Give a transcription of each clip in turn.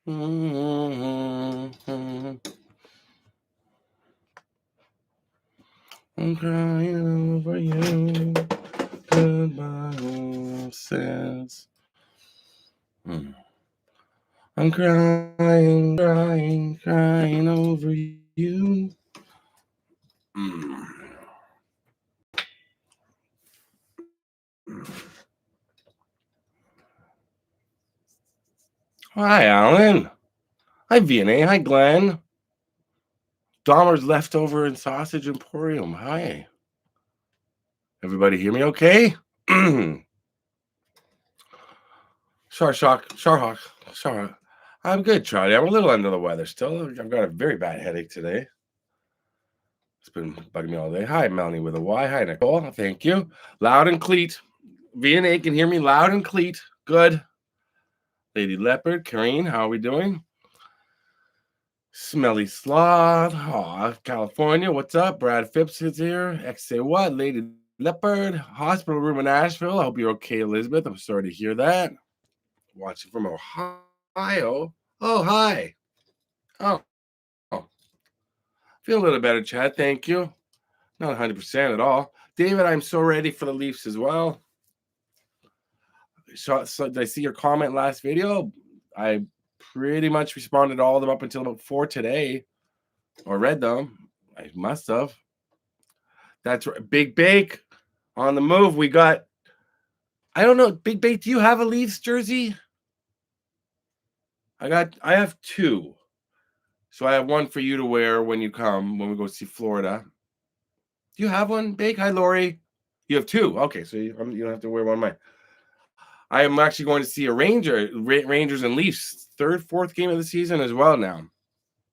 I'm crying over you. Goodbye, old says. I'm crying, crying, crying over you. Hi, Alan. Hi, V&A. Hi, Glenn. Dahmer's Leftover and Sausage Emporium. Hi. Everybody hear me okay? Sharhawk. I'm good, Charlie. I'm a little under the weather still. I've got a very bad headache today. It's been bugging me all day. Hi, Melanie with a Y. Hi, Nicole. Thank you. Loud and cleat. V&A can hear me loud and cleat. Good. Lady Leopard, Karine, how are we doing? Smelly Sloth, California, what's up? Brad Phipps is here. X say what? Lady Leopard, hospital room in Nashville. I hope you're okay, Elizabeth. I'm sorry to hear that. Watching from Ohio. Oh, hi. Oh. Feel a little better, Chad. Thank you. Not 100% at all. David, I'm so ready for the Leafs as well. So did I see your comment last video? I pretty much responded to all of them up until about 4 today, or read them. I must have. That's right. Big Bake on the move. We got, I don't know, Big Bake, do you have a Leafs jersey? I have 2. So I have one for you to wear when you come, when we go see Florida. Do you have one, Bake? Hi, Lori. You have 2. Okay, so you don't have to wear one of mine. I am actually going to see a Rangers and Leafs 3rd, 4th game of the season as well now.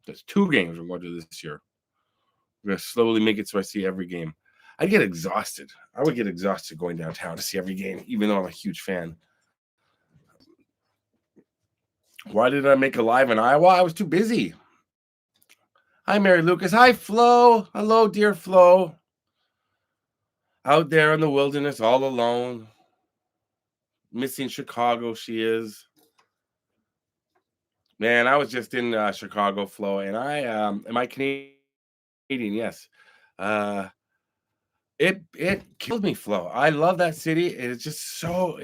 There's 2 games we're going to do this year. We're going to slowly make it so I see every game. I get exhausted. I would get exhausted going downtown to see every game, even though I'm a huge fan. Why did I make a live in Iowa? I was too busy. Hi, Mary Lucas. Hi, Flo. Hello, dear Flo. Out there in the wilderness, all alone. Missing Chicago, she is. Man, I was just in Chicago, Flo, and I am I Canadian? Yes. It killed me, Flo. I love that city. It is so.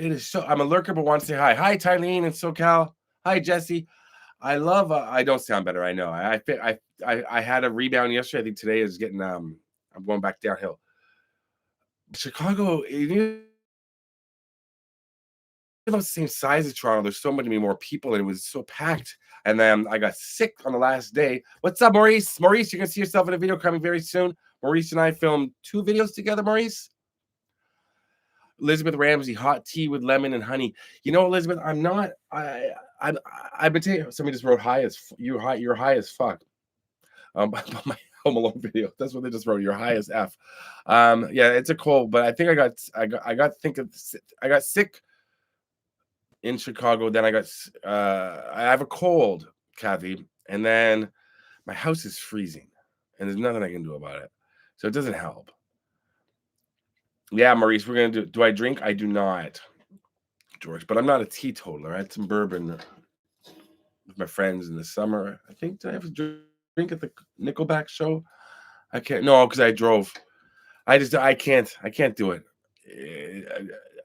I'm a lurker, but want to say hi. Hi, Tylene in SoCal. Hi, Jesse. I love. I don't sound better. I know. I had a rebound yesterday. I think today is getting. I'm going back downhill. Chicago, the same size as Toronto. There's so many more people, and it was so packed. And then I got sick on the last day. What's up, Maurice? Maurice, you're gonna see yourself in a video coming very soon. Maurice and I filmed 2 videos together. Maurice. Elizabeth Ramsey, hot tea with lemon and honey. You know, Elizabeth, I'm not. I've been telling you. Somebody just wrote high as you're high. You're high as fuck. By my Home Alone video. That's what they just wrote. You're high as f. Yeah, it's a cold, but I think I got sick in Chicago. Then I have a cold, Kathy, and then my house is freezing, and there's nothing I can do about it. So it doesn't help. Yeah, Maurice, we're gonna do. Do I drink? I do not, George, but I'm not a teetotaler. I had some bourbon with my friends in the summer. I think did I have a drink at the Nickelback show? I can't. No, because I drove. I can't do it.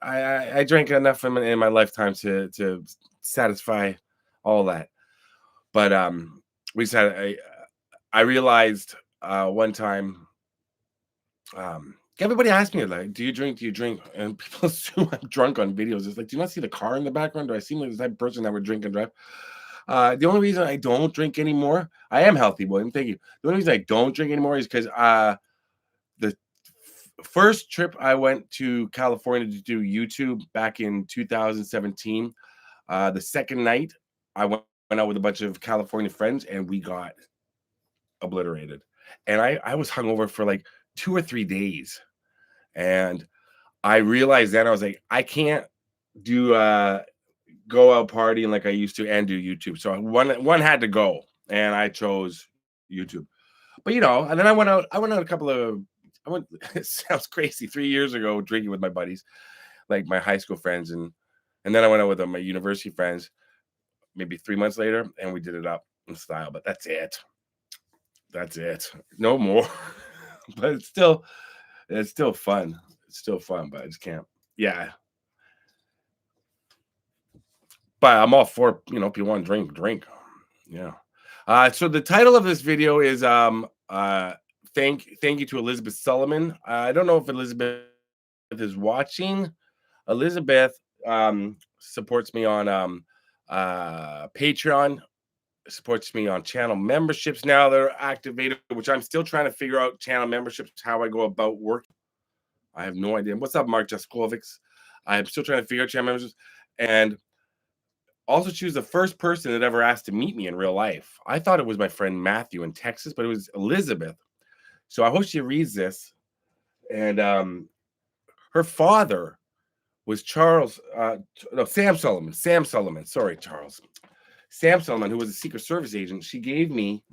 I drank enough in my lifetime to satisfy all that. But we just had I realized one time. Everybody asks me like, "Do you drink? Do you drink?" And people assume I'm drunk on videos. It's like, do you not see the car in the background? Do I seem like the type of person that would drink and drive? The only reason I don't drink anymore, I am healthy, William. Thank you. The only reason I don't drink anymore is because the first trip I went to California to do YouTube back in 2017, the second night I went out with a bunch of California friends and we got obliterated. And I was hungover for like 2 or 3 days. And I realized then I was like, I can't do go out partying like I used to and do YouTube. So one had to go, and I chose YouTube. But and then I went out a couple of it sounds crazy, 3 years ago drinking with my buddies, like my high school friends, and then I went out with my university friends. maybe 3 months later, and we did it up in style. But that's it. That's it. No more. But it's still fun. It's still fun, but I just can't. Yeah. But I'm all for, if you want to drink, drink. Yeah. So the title of this video is thank you to Elizabeth Sulliman. I don't know if Elizabeth is watching. Elizabeth supports me on Patreon, supports me on channel memberships now that are activated, which I'm still trying to figure out channel memberships, how I go about work. I have no idea. What's up, Mark Jaskovics? I'm still trying to figure out channel memberships. And also, she was the first person that ever asked to meet me in real life. I thought it was my friend Matthew in Texas, but it was Elizabeth. So I hope she reads this. And her father was Sam Sulliman. Sam Sulliman. Sorry, Charles. Sam Sulliman, who was a Secret Service agent. She gave me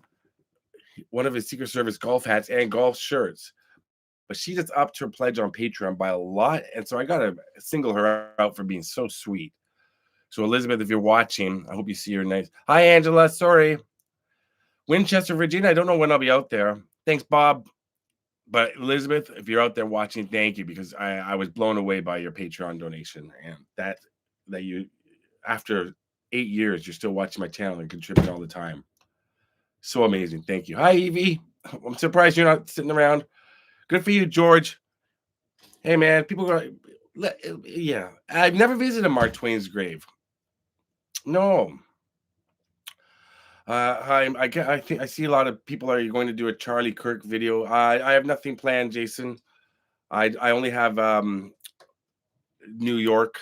one of his Secret Service golf hats and golf shirts. But she just upped her pledge on Patreon by a lot. And so I got to single her out for being so sweet. So, Elizabeth, if you're watching, I hope you see her nice. Hi, Angela. Sorry. Winchester, Virginia. I don't know when I'll be out there. Thanks, Bob. But, Elizabeth, if you're out there watching, thank you, because I was blown away by your Patreon donation. And that you, after 8 years, you're still watching my channel and contributing all the time. So amazing. Thank you. Hi, Evie. I'm surprised you're not sitting around. Good for you, George. Hey, man. Yeah. I've never visited Mark Twain's grave. No. Hi. I think I see a lot of people are going to do a Charlie Kirk video. I have nothing planned, Jason. I only have New York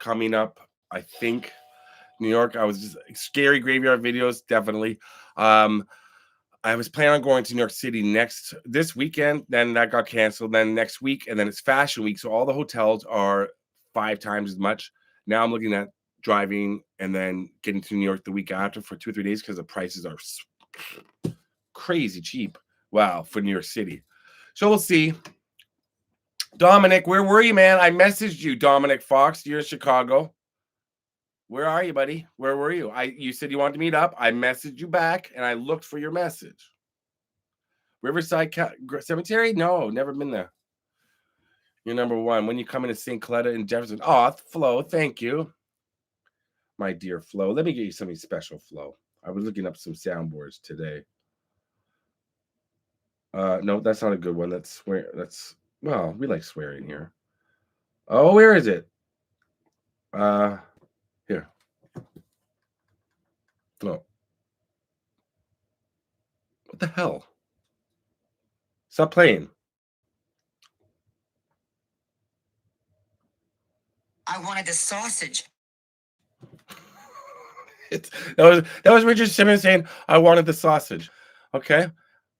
coming up. I think New York. I was just scary graveyard videos, definitely. I was planning on going to New York City this weekend. Then that got canceled. Then next week, and then it's Fashion Week, so all the hotels are 5 times as much. Now I'm looking at driving and then getting to New York the week after for 2 or 3 days because the prices are crazy cheap. Wow, for New York City. So we'll see. Dominic, where were you, man? I messaged you, Dominic Fox. You're in Chicago. Where are you, buddy? Where were you? You said you wanted to meet up. I messaged you back, and I looked for your message. Riverside Cemetery? No, never been there. You're number one. When you come into St. Cloud in Jefferson. Oh, Flo, thank you. My dear Flo. Let me get you something special, Flo. I was looking up some soundboards today. No, that's not a good one. Well, we like swearing here. Oh, where is it? Here. No. What the hell? Stop playing. I wanted the sausage. That was Richard Simmons saying, I wanted the sausage. Okay.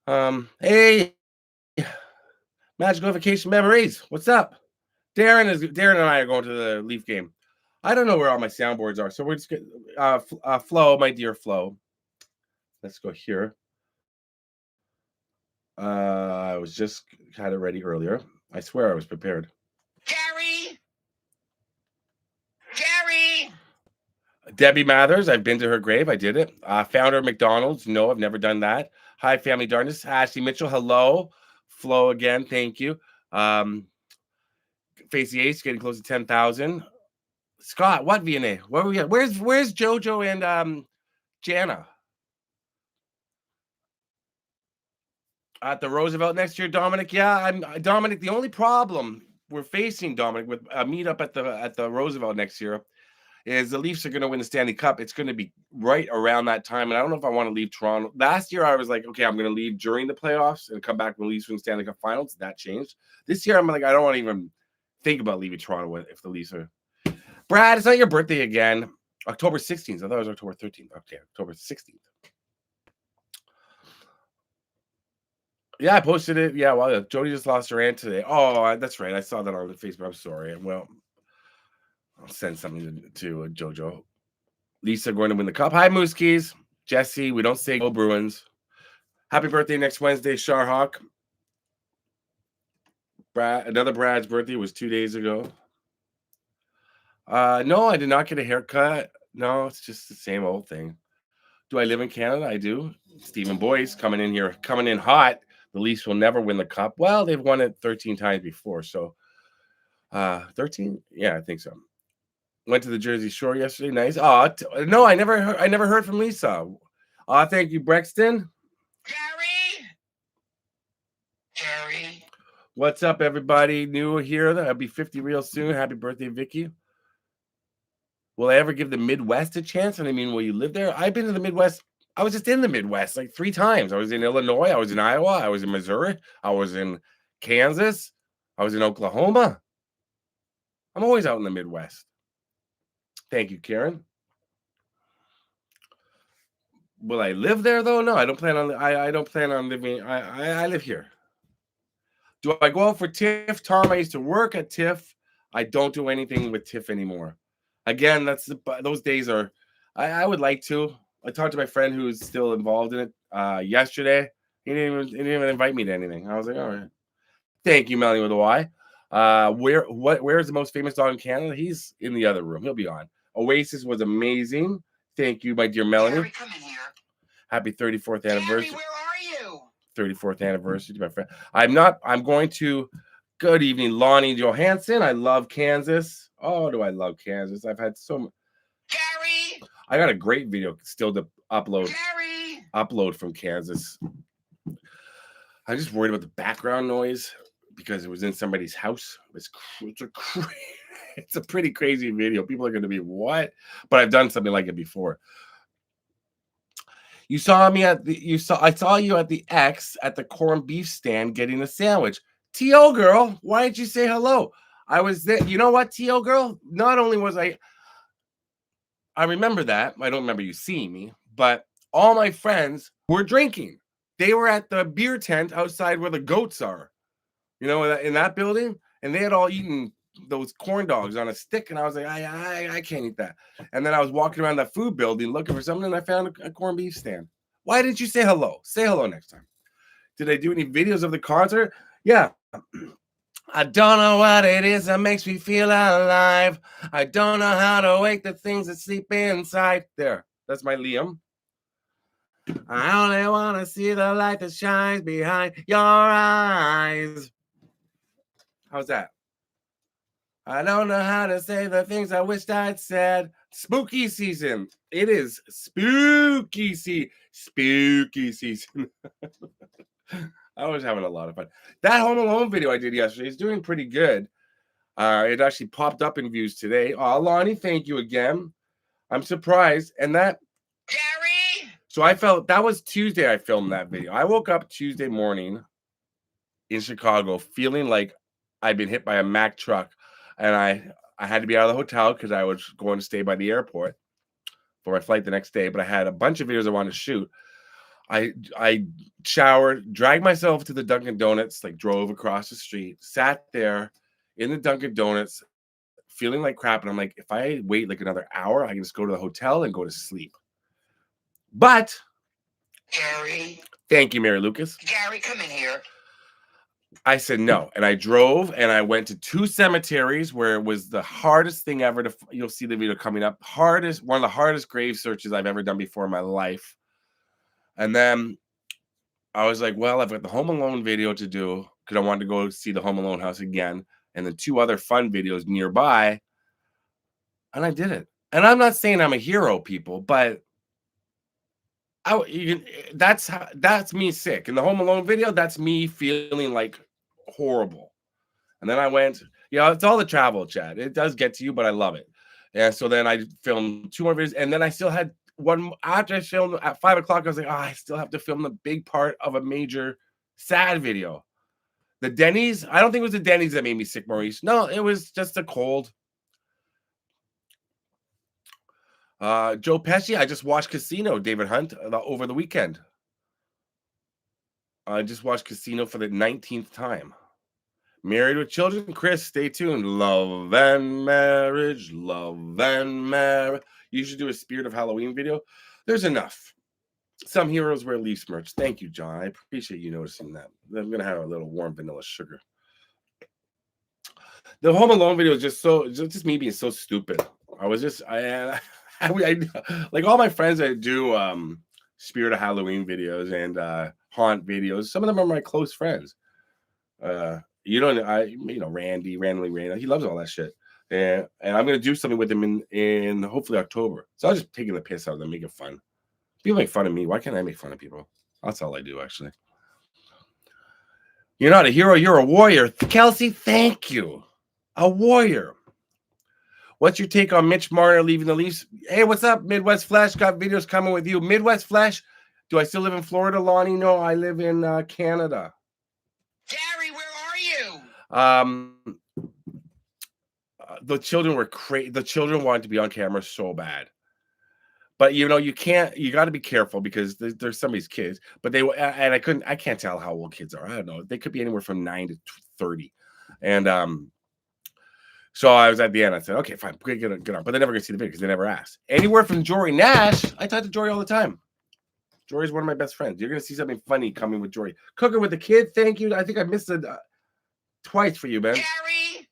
Hey, Magical Vacation Memories. What's up? Darren and I are going to the Leaf game. I don't know where all my soundboards are, so we're just Flo, my dear Flo. Let's go here. I was just had it ready earlier. I swear I was prepared. Gary. Debbie Mathers, I've been to her grave. I did it. Founder of McDonald's. No, I've never done that. Hi, Family Darkness. Ashley Mitchell. Hello. Flo again. Thank you. Face the Ace, getting close to 10,000. Scott, what VNA? Where are we at? Where's JoJo and Jana? At the Roosevelt next year, Dominic. Yeah, I'm Dominic. The only problem we're facing, Dominic, with a meetup at the Roosevelt next year is the Leafs are going to win the Stanley Cup. It's going to be right around that time, and I don't know if I want to leave Toronto. Last year, I was like, okay, I'm going to leave during the playoffs and come back when the Leafs win the Stanley Cup Finals. That changed. This year, I'm like, I don't want to even think about leaving Toronto if the Leafs are. Brad, it's not your birthday again. October 16th. I thought it was October 13th. Okay, October 16th. Yeah, I posted it. Yeah, well, Jody just lost her aunt today. Oh, that's right. I saw that on Facebook. I'm sorry. Well, I'll send something to JoJo. Lisa going to win the cup. Hi, Mooskies. Jesse, we don't say go Bruins. Happy birthday next Wednesday, Sharhawk. Another Brad's birthday was 2 days ago. No, I did not get a haircut. No, it's just the same old thing. Do I live in Canada? I do. Stephen Boyce coming in here, coming in hot. The Leafs will never win the cup. Well, they've won it 13 times before. So 13? Yeah, I think so. Went to the Jersey Shore yesterday. Nice. Oh, no, I never heard from Lisa. Thank you, Brexton. Gary. What's up, everybody? New here. I'll be 50 real soon. Happy birthday, Vicky. Will I ever give the Midwest a chance? And I mean, will you live there? I've been to the Midwest. I was just in the Midwest like 3 times. I was in Illinois. I was in Iowa. I was in Missouri. I was in Kansas. I was in Oklahoma. I'm always out in the Midwest. Thank you, Karen. Will I live there though? No, I don't plan on. I don't plan on living. I live here. Do I go out for TIFF? Tom, I used to work at TIFF. I don't do anything with TIFF anymore. Again, those days are. I would like to. I talked to my friend who's still involved in it yesterday. He didn't even invite me to anything. I was like, all right. Thank you, Melanie with a Y. Where is the most famous dog in Canada? He's in the other room. He'll be on. Oasis was amazing. Thank you, my dear Melanie. Gary, come in here. Happy 34th anniversary. Gary, where are you? 34th anniversary to my friend. I'm going to. Good evening, Lonnie Johansson. I love Kansas. Oh, do I love Kansas? I've had so much. Gary. I got a great video still to upload. Gary. Upload from Kansas. I'm just worried about the background noise because it was in somebody's house. It's a pretty crazy video. People are going to be what? But I've done something like it before. I saw you at the X at the corned beef stand getting a sandwich. T.O. girl, why didn't you say hello? I was there. You know what, T.O. girl? Not only was I remember that. I don't remember you seeing me, but all my friends were drinking. They were at the beer tent outside where the goats are, you know, in that building, and they had all eaten those corn dogs on a stick, and I was like, I can't eat that. And then I was walking around that food building looking for something, and I found a corned beef stand. Why didn't you say hello? Say hello next time. Did I do any videos of the concert? Yeah. I don't know what it is that makes me feel alive. I don't know how to wake the things that sleep inside. There. That's my Liam. I only want to see the light that shines behind your eyes. How's that? I don't know how to say the things I wished I'd said. Spooky season. It is spooky season. Spooky season. I was having a lot of fun. That Home Alone video I did yesterday is doing pretty good. It actually popped up in views today. Oh, Lonnie, thank you again. I'm surprised. And that... Gary! So that was Tuesday I filmed that video. I woke up Tuesday morning in Chicago feeling like I'd been hit by a Mack truck. And I had to be out of the hotel because I was going to stay by the airport for my flight the next day. But I had a bunch of videos I wanted to shoot. I showered, dragged myself to the Dunkin' Donuts, like drove across the street, sat there in the Dunkin' Donuts, feeling like crap. And I'm like, if I wait like another hour, I can just go to the hotel and go to sleep. But Gary. Thank you, Mary Lucas. Gary, come in here. I said no. And I drove and I went to 2 cemeteries where it was the hardest thing ever to, you'll see the video coming up. One of the hardest grave searches I've ever done before in my life. And then I was like, well, I've got the Home Alone video to do because I wanted to go see the Home Alone house again. And then 2 other fun videos nearby. And I did it. And I'm not saying I'm a hero, people, but that's me sick. In the Home Alone video, that's me feeling like horrible. And then I went, it's all the travel chat. It does get to you, but I love it. And so then I filmed 2 more videos. And then I still had one after I filmed at 5 o'clock. I was like, I still have to film the big part of a major sad video. The Denny's. I don't think it was the Denny's that made me sick, Maurice. No, it was just a cold. Joe Pesci. I just watched Casino, David Hunt, over the weekend. I just watched Casino for the 19th time. Married with Children. Chris, stay tuned. Love and marriage. Love and marriage. You should do a Spirit of Halloween video. There's enough. Some heroes wear Leafs merch. Thank you, John. I appreciate you noticing that. I'm going to have a little warm vanilla sugar. The Home Alone video is just me being so stupid. like all my friends that do Spirit of Halloween videos and haunt videos. Some of them are my close friends. Randy, randomly Randy. He loves all that shit. And I'm gonna do something with him in hopefully October. So I was just taking the piss out of them, making fun. People make fun of me. Why can't I make fun of people? That's all I do, actually. You're not a hero, you're a warrior. Kelsey, thank you. A warrior. What's your take on Mitch Marner leaving the Leafs? Hey, what's up, Midwest Flash? Got videos coming with you. Midwest Flash, do I still live in Florida, Lonnie? No, I live in Canada. Gary, where are you? The children were crazy. The children wanted to be on camera so bad. But you got to be careful because there's somebody's kids. But I can't tell how old kids are. I don't know. They could be anywhere from 9 to 30. And so I was at the end. I said, okay, fine, get on. But they're never gonna see the video because they never asked. Anywhere from Jory Nash. I talk to Jory all the time. Jory's one of my best friends. You're gonna see something funny coming with Jory. Cooking with the kid. Thank you. I think I missed it twice for you, man. Gary.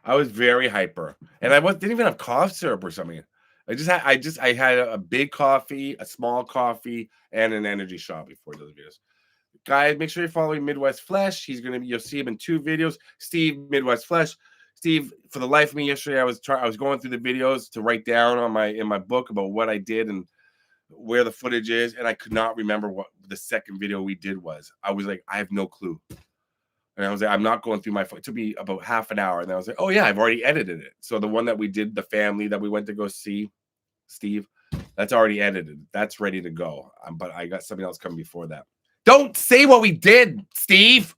I was very hyper, and I didn't even have cough syrup or something. I had a big coffee, a small coffee, and an energy shot before those videos. Guys, make sure you're following Midwest Flesh. You'll see him in 2 videos. Steve, Midwest Flesh. Steve, for the life of me, yesterday I was going through the videos to write down in my book about what I did and where the footage is, and I could not remember what the second video we did was. I was like, I have no clue. And I was like, I'm not going through my phone. It took me about half an hour. And I was like, oh, yeah, I've already edited it. So the one that we did, the family that we went to go see, Steve, that's already edited. That's ready to go. But I got something else coming before that. Don't say what we did, Steve.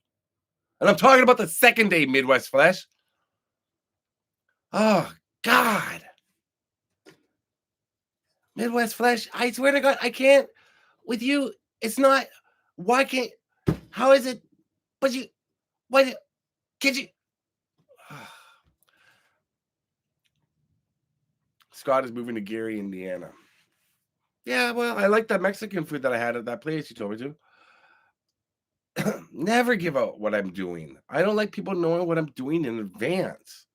And I'm talking about the second day, Midwest Flesh. Oh, God. Midwest Flesh, I swear to God, I can't. With you, it's not. Why can't. How is it? But you. What? Can't you? Scott is moving to Gary, Indiana. Yeah, well, I like that Mexican food that I had at that place you told me to. Never give out what I'm doing. I don't like people knowing what I'm doing in advance.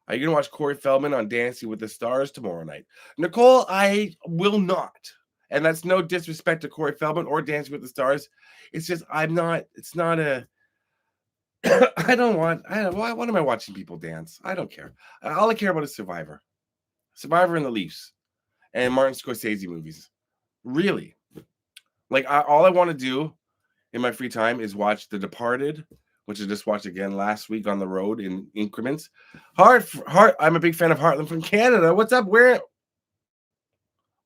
Are you going to watch Corey Feldman on Dancing with the Stars tomorrow night? Nicole, I will not. And that's no disrespect to Corey Feldman or Dancing with the Stars. It's just, it's not a, what am I watching people dance? I don't care. All I care about is Survivor. Survivor and the Leafs. And Martin Scorsese movies. Really. Like, all I want to do in my free time is watch The Departed, which I just watched again last week on the road in increments. Heart. I'm a big fan of Heartland from Canada. What's up? Where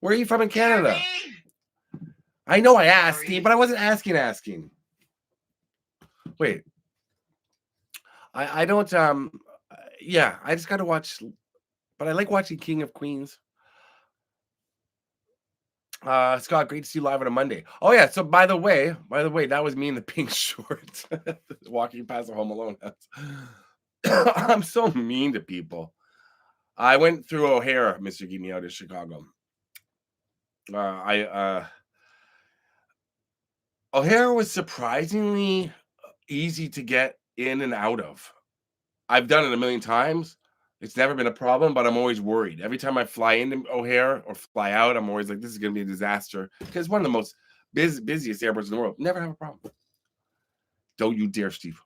are you from in Canada? Gary? I know I asked, Steve, but I wasn't asking. Wait. I don't yeah, I just gotta watch, but I like watching King of Queens. Scott, great to see you live on a Monday. Oh yeah, so by the way, that was me in the pink shorts walking past the Home Alone house. I'm so mean to people. I went through O'Hare, Mr. Get Me Out of Chicago. O'Hare was surprisingly easy to get in and out of. I've done it a million times. It's never been a problem, but I'm always worried. Every time I fly into O'Hare or fly out, I'm always like, this is going to be a disaster. Because it's one of the most busiest airports in the world. Never have a problem. Don't you dare, Steve.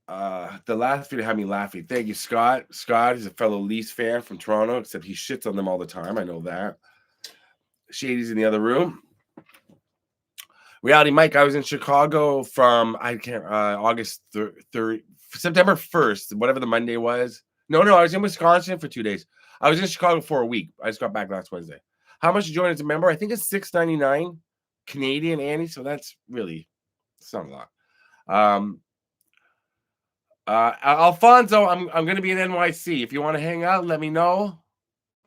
The last video had me laughing. Thank you, Scott. Scott is a fellow Leafs fan from Toronto, except he shits on them all the time. I know that. Shady's in the other room. Reality Mike, I was in Chicago from August 3rd, September 1st, whatever the Monday was. No, I was in Wisconsin for 2 days. I was in Chicago for a week. I just got back last Wednesday. How much to join as a member? I think it's $6.99 Canadian, Annie. So it's not a lot. Alfonso, I'm going to be in NYC. If you want to hang out, let me know.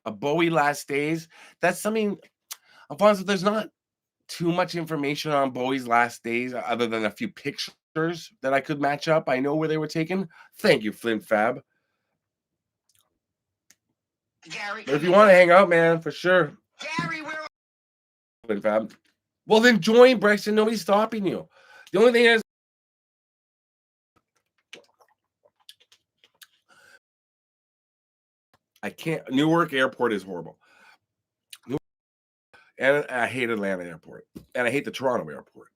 A Bowie last days. That's something, Alfonso, there's not too much information on Bowie's last days other than a few pictures that I could match up. I know where they were taken. Thank you, Flint Fab. Gary, But if you want to hang out, man, for sure. Gary, where are Flint Fab. Well, then join, Brexton. Nobody's stopping you. The only thing is, I can't. Newark Airport is horrible. And I hate Atlanta Airport. And I hate the Toronto Airport.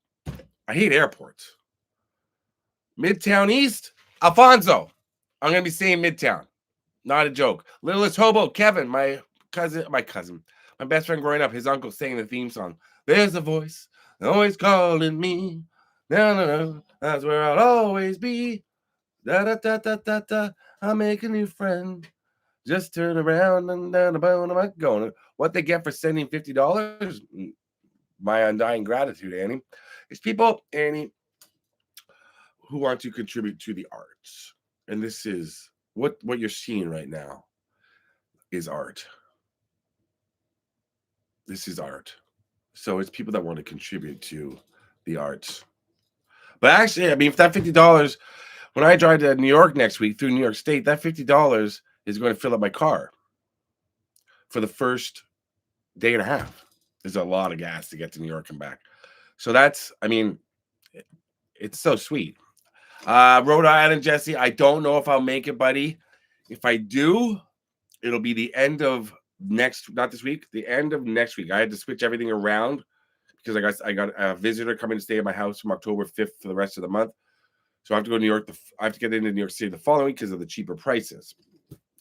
I hate airports. Midtown East, Alfonso. I'm going to be saying Midtown. Not a joke. Littlest Hobo, Kevin, my cousin, my best friend growing up, his uncle sang the theme song. There's a voice always calling me. No, no, no, that's where I'll always be. Da da da da da da. I'll make a new friend. Just turn around and down the bone. Am I going? What they get for sending $50? My undying gratitude, Annie. It's people, Annie, who want to contribute to the arts, and this is what you're seeing right now is art. This is art. So it's people that want to contribute to the arts. But actually, I mean, if that $50, when I drive to New York next week through New York State, that $50 is going to fill up my car for the first day and a half. There's a lot of gas to get to New York and back. So that's, I mean, it's so sweet. Rhode Island, Jesse, I don't know if I'll make it, buddy. If I do, it'll be the end of not this week, the end of next week. I had to switch everything around because I got a visitor coming to stay at my house from October 5th for the rest of the month. So I have to go to New York. I have to get into New York City the following week because of the cheaper prices.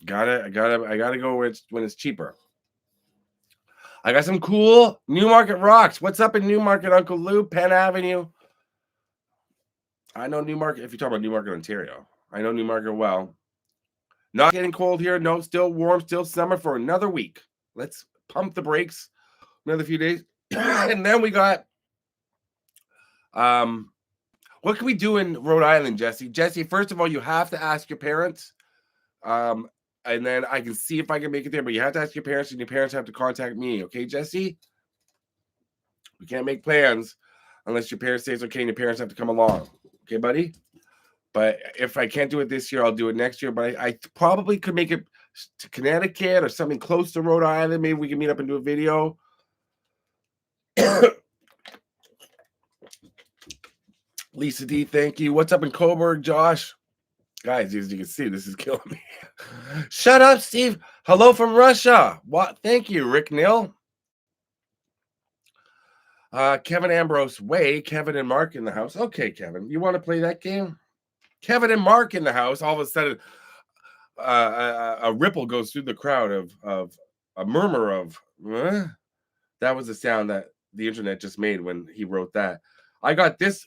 I gotta go when it's cheaper. I got some cool Newmarket rocks. What's up in Newmarket, Uncle Lou? Penn Avenue. I know Newmarket. If you talk about Newmarket, Ontario, I know Newmarket well. Not getting cold here. No, still warm, still summer for another week. Let's pump the brakes another few days. And then we got what can we do in Rhode Island, Jesse? Jesse, first of all, you have to ask your parents. And then I can see if I can make it there, but you have to ask your parents, and your parents have to contact me. Okay, Jesse? We can't make plans unless your parents say it's okay and your parents have to come along. Okay, buddy? But if I can't do it this year, I'll do it next year. But I probably could make it to Connecticut or something close to Rhode Island. Maybe we can meet up and do a video. Lisa D, thank you. What's up in Coburg, Josh? Guys, as you can see, this is killing me. Shut up, Steve. Hello from Russia. What? Thank you, Rick Neal. Kevin Ambrose Way, Kevin and Mark in the house. Okay, Kevin, you want to play that game? Kevin and Mark in the house. All of a sudden, a ripple goes through the crowd of a murmur of. That was the sound that the internet just made when he wrote that. I got this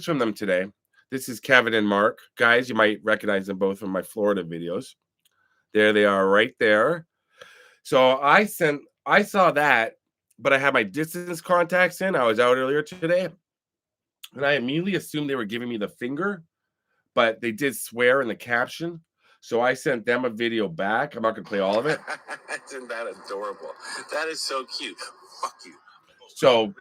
from them today. This is Kevin and Mark. Guys, you might recognize them both from my Florida videos. There they are right there. So I saw that, but I had my distance contacts in. I was out earlier today, and I immediately assumed they were giving me the finger, but they did swear in the caption. So I sent them a video back. I'm not going to play all of it. Isn't that adorable? That is so cute. Fuck you. So,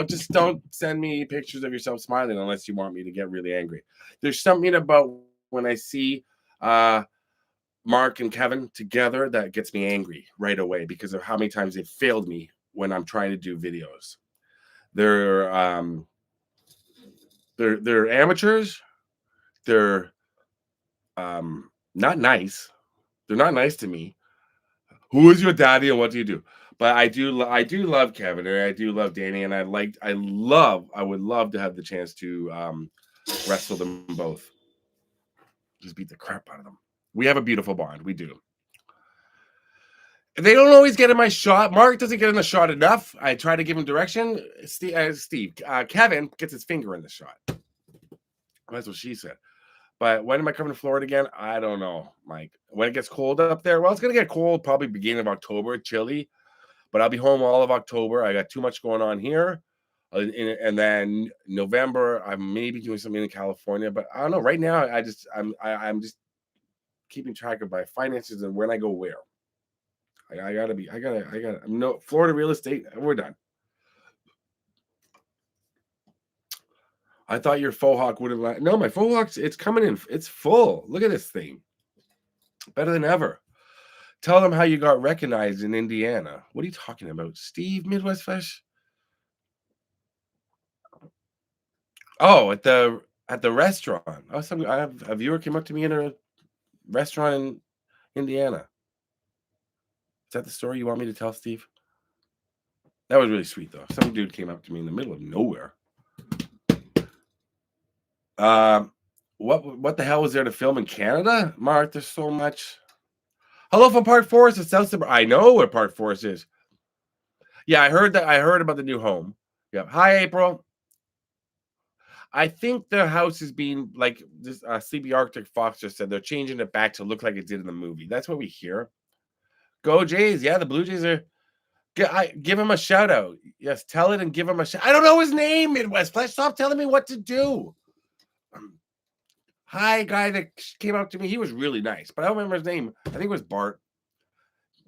just don't send me pictures of yourself smiling unless you want me to get really angry. There's something about when I see Mark and Kevin together that gets me angry right away because of how many times they've failed me when I'm trying to do videos. They're amateurs. They're not nice. They're not nice to me. Who is your daddy and what do you do? But I do love Kevin and I do love Danny, and I would love to have the chance to wrestle them both. Just beat the crap out of them. We have a beautiful bond. We do. They don't always get in my shot. Mark doesn't get in the shot enough. I try to give him direction. Kevin gets his finger in the shot. That's what she said. But when am I coming to Florida again? I don't know, Mike. When it gets cold up there, well, it's going to get cold probably beginning of October, chilly. But I'll be home all of October. I got too much going on here. And then November, I may be doing something in California. But I don't know. Right now, I'm just keeping track of my finances and when I go where. No Florida real estate. We're done. I thought your faux hawk would have. No, my faux hawk, it's coming in. It's full. Look at this thing. Better than ever. Tell them how you got recognized in Indiana. What are you talking about, Steve? Midwest Fresh? Oh, at the restaurant. Oh, I have a viewer came up to me in a restaurant Indiana. Is that the story you want me to tell, Steve? That was really sweet, though. Some dude came up to me in the middle of nowhere. What the hell was there to film in Canada? Mark, there's so much. Hello from Park Forest in South Suburb. I know where Park Forest is. Yeah, I heard that. I heard about the new home. Yeah. Hi, April. I think the house is being like this. CB Arctic Fox just said they're changing it back to look like it did in the movie. That's what we hear. Go Jays. Yeah, the Blue Jays are. Give him a shout out. Yes, tell it and give him a shout. I don't know his name, Midwest Flash. Stop telling me what to do. Hi, guy that came up to me. He was really nice, but I don't remember his name. I think it was Bart.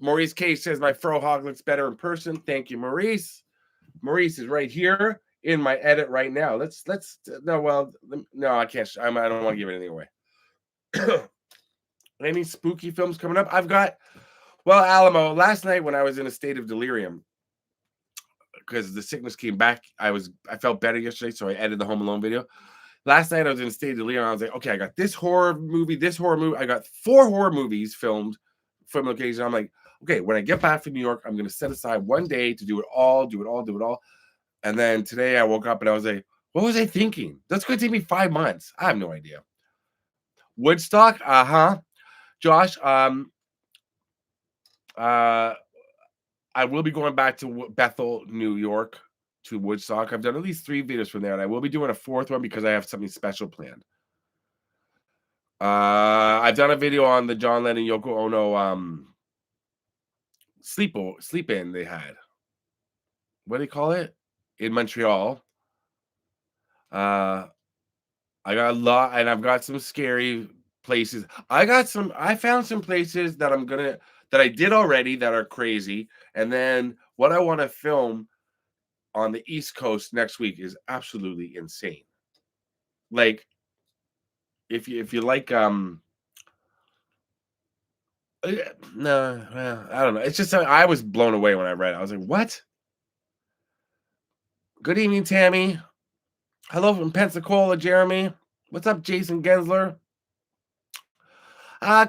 Maurice K says my fro hog looks better in person. Thank you, Maurice. Maurice is right here in my edit right now. No, I can't. I don't want to give anything away. Any spooky films coming up? I've got. Well, Alamo. Last night when I was in a state of delirium because the sickness came back, I felt better yesterday, so I edited the Home Alone video. Last night I was in a state of delirium. I was like, okay, I got this horror movie. I got 4 horror movies filmed from location. I'm like, okay, when I get back from New York, I'm going to set aside one day to do it all. And then today I woke up and I was like, what was I thinking? That's going to take me 5 months. I have no idea. Woodstock, Josh, I will be going back to Bethel, New York, to Woodstock. I've done at least 3 videos from there, and I will be doing a 4th one because I have something special planned. I've done a video on the John Lennon Yoko Ono sleep in they had. What do they call it? In Montreal. I got a lot, and I've got some scary places. I found some places that I did already that are crazy. And then what I want to film on the East Coast next week is absolutely insane. Like, if you like, no, I don't know. It's just I was blown away when I read it. I was like, what? Good evening, Tammy. Hello from Pensacola, Jeremy. What's up, Jason Gensler?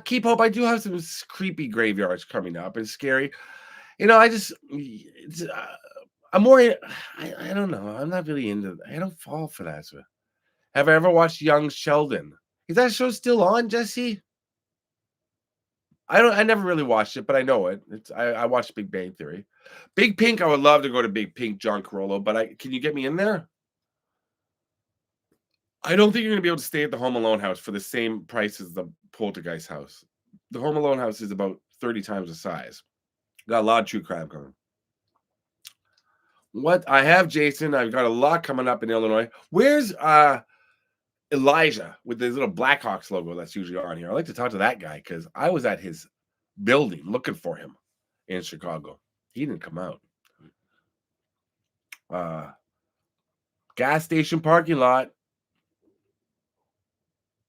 Keep hope. I do have some creepy graveyards coming up. It's scary. I'm more. I don't know. I'm not really into. I don't fall for that. So. Have I ever watched Young Sheldon? Is that show still on, Jesse? I never really watched it, but I know it. I watched Big Bang Theory. Big Pink. I would love to go to Big Pink, John Carollo, but can you get me in there? I don't think you're gonna be able to stay at the Home Alone house for the same price as the Poltergeist house. The Home Alone house is about 30 times the size. Got a lot of true crime coming. What I have, Jason, I've got a lot coming up in Illinois. Where's Elijah with his little Blackhawks logo that's usually on here? I like to talk to that guy because I was at his building looking for him in Chicago. He didn't come out. Gas station parking lot.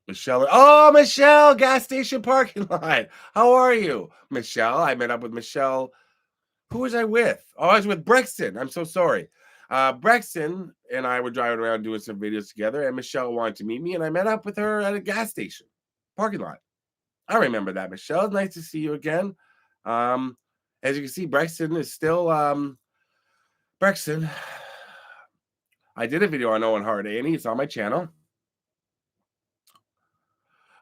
Michelle, gas station parking lot. How are you, Michelle? I met up with Michelle. Who was I with? Oh, I was with Brexton. I'm so sorry. Brexton and I were driving around doing some videos together, and Michelle wanted to meet me, and I met up with her at a gas station parking lot. I remember that, Michelle. Nice to see you again. As you can see, Brexton is still Brexton. I did a video on Owen Hart Annie. It's on my channel.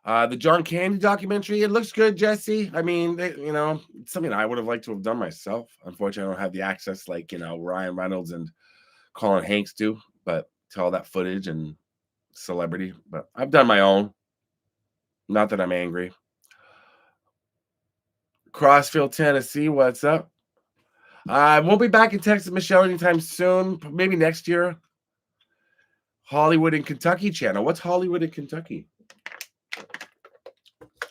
The John Candy documentary, it looks good, Jesse. I mean, it's something I would have liked to have done myself. Unfortunately, I don't have the access like, Ryan Reynolds and Colin Hanks do, but to all that footage and celebrity. But I've done my own. Not that I'm angry. Crossville, Tennessee, what's up? I won't be back in Texas, Michelle, anytime soon. Maybe next year. Hollywood in Kentucky channel. What's Hollywood in Kentucky?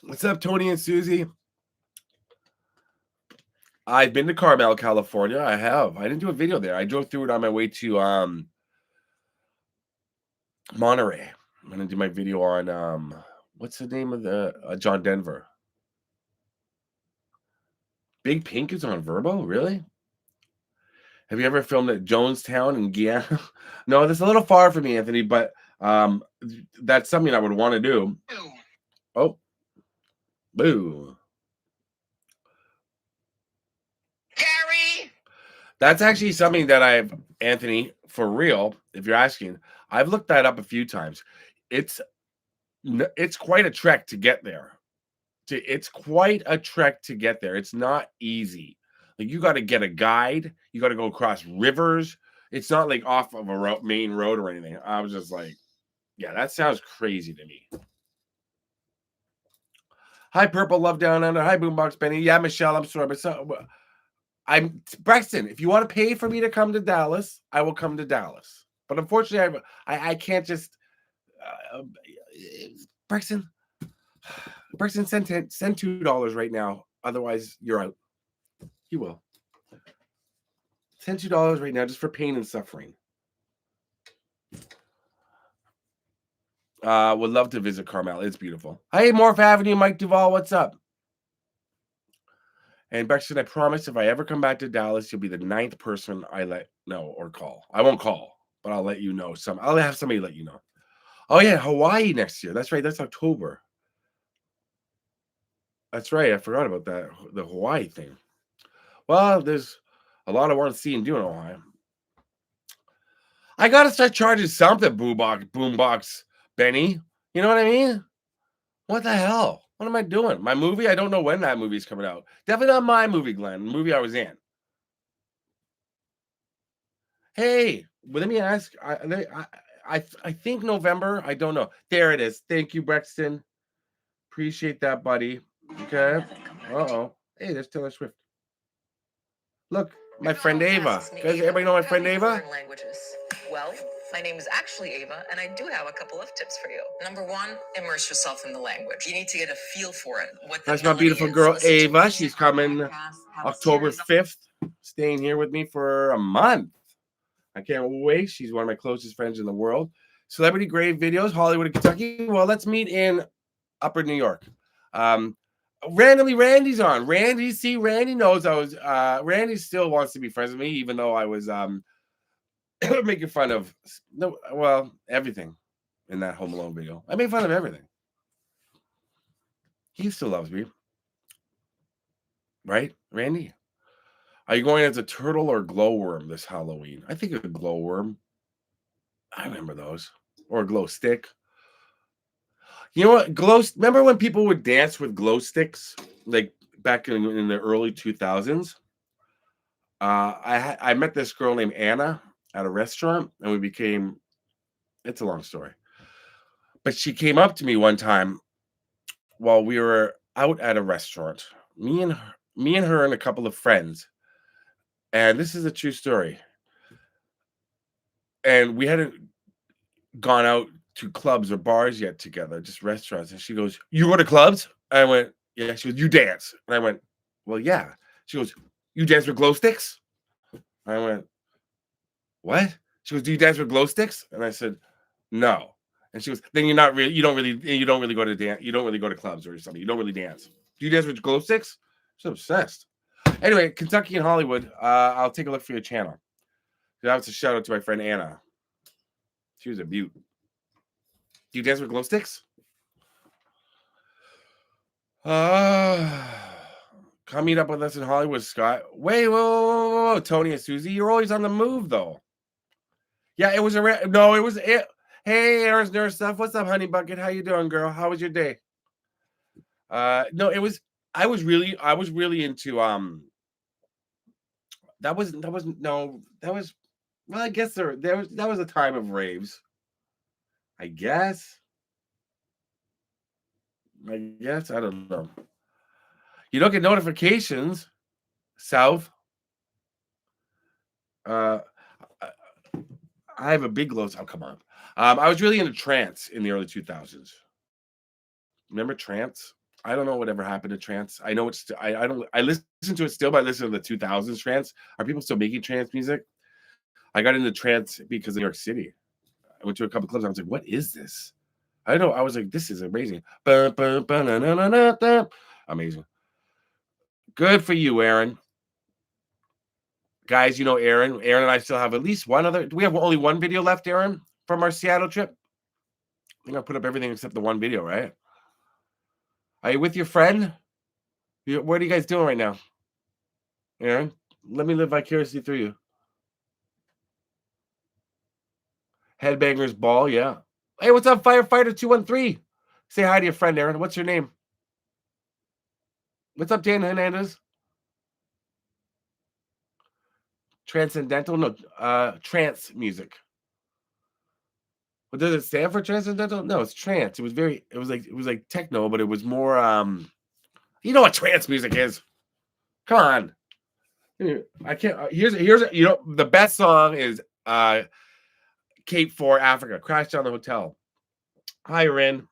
What's up, Tony and Susie? I've been to Carmel, California. I have. I didn't do a video there. I drove through it on my way to Monterey. I'm going to do my video on, what's the name of the, John Denver. Big Pink is on Verbo? Really? Have you ever filmed at Jonestown in Guyana? No, that's a little far for me, Anthony, but that's something I would want to do. Oh. Boo. That's actually something that I've, Anthony, for real, if you're asking, I've looked that up a few times. It's it's quite a trek to get there. It's quite a trek to get there. It's not easy. Like you got to get a guide. You got to go across rivers. It's not like off of a main road or anything. I was just like, yeah, that sounds crazy to me. Hi, Purple Love Down Under. Hi, Boombox Benny. Yeah, Michelle, I'm sorry, but I'm Braxton. If you want to pay for me to come to Dallas, I will come to Dallas. But unfortunately, I can't just Braxton. Braxton, send $2 right now. Otherwise, you're out. He will. Send $2 right now just for pain and suffering. Would love to visit Carmel. It's beautiful. Hey, Morph Avenue, Mike Duvall, what's up? And Braxton, I promise if I ever come back to Dallas, you'll be the 9th person I let know or call. I won't call, but I'll let you know. I'll have somebody let you know. Oh yeah, Hawaii next year. That's right. That's October. That's right. I forgot about that. The Hawaii thing. Well, there's a lot I want to see and do in Ohio. I gotta start charging something, boombox, Benny. You know what I mean? What the hell? What am I doing? My movie? I don't know when that movie's coming out. Definitely not my movie, Glenn. The movie I was in. Hey, well, let me ask. I think November. I don't know. There it is. Thank you, Brexton. Appreciate that, buddy. Okay. Uh-oh. Hey, there's Taylor Swift. Look, my friend Ava. Guys, everybody know my friend Ava? Languages. Well, my name is actually Ava, and I do have a couple of tips for you. Number one, immerse yourself in the language. You need to get a feel for it. That's my beautiful girl, Ava. She's coming October 5th, staying here with me for a month. I can't wait. She's one of my closest friends in the world. Celebrity Grave Videos, Hollywood and Kentucky. Well, let's meet in Upper New York. Randomly, Randy's on. Randy knows I was. Randy still wants to be friends with me, even though I was making fun of everything in that Home Alone video. I made fun of everything. He still loves me, right, Randy? Are you going as a turtle or glowworm this Halloween? I think a glowworm. I remember those. Or a glow stick. You know what? Remember when people would dance with glow sticks? Like back in the early 2000s? I met this girl named Anna at a restaurant, and we became, it's a long story. But she came up to me one time while we were out at a restaurant. Me and her and a couple of friends. And this is a true story. And we hadn't gone out to clubs or bars yet together, just restaurants. And she goes, "You go to clubs?" I went, "Yeah." She goes, "You dance?" And I went, "Well, yeah." She goes, "You dance with glow sticks?" I went, "What?" She goes, "Do you dance with glow sticks?" And I said, "No." And she goes, "Then you don't really go to dance. You don't really go to clubs or something. You don't really dance. Do you dance with glow sticks?" She's obsessed. Anyway, Kentucky and Hollywood. I'll take a look for your channel. That was a shout out to my friend Anna. She was a beaut. Do you dance with glow sticks? Come meet up with us in Hollywood, Scott. Wait, whoa. Tony and Susie, you're always on the move, though. Yeah, it was no, it was it. Hey, Aaron's nurse stuff. What's up, Honey Bucket? How you doing, girl? How was your day? No, it was. I was really into That was. Well, I guess that was a time of raves. I guess. I don't know. You don't get notifications, South. I have a big glow. Oh, come on. I was really into trance in the early 2000s. Remember trance? I don't know whatever happened to trance. I know it's. I don't. I listen to it still, but I listen to the 2000s trance. Are people still making trance music? I got into trance because of New York City. I went to a couple clubs. I was like, "What is this?" I know. I was like, "This is amazing." Amazing. Good for you, Aaron. Guys, you know Aaron. Aaron and I still have at least one other. Do we have only one video left, Aaron, from our Seattle trip? I think I put up everything except the one video, right? Are you with your friend? What are you guys doing right now, Aaron? Let me live vicariously through you. Headbangers Ball, yeah. Hey, what's up, Firefighter 213? Say hi to your friend, Aaron. What's your name? What's up, Dan Hernandez? Transcendental? No, trance music. What does it stand for? Transcendental? No, it's trance. It was like techno, but it was more you know what trance music is. Come on. I can't here's you know the best song is Cape 4 Africa. Crash Down the Hotel. Hi, Ren.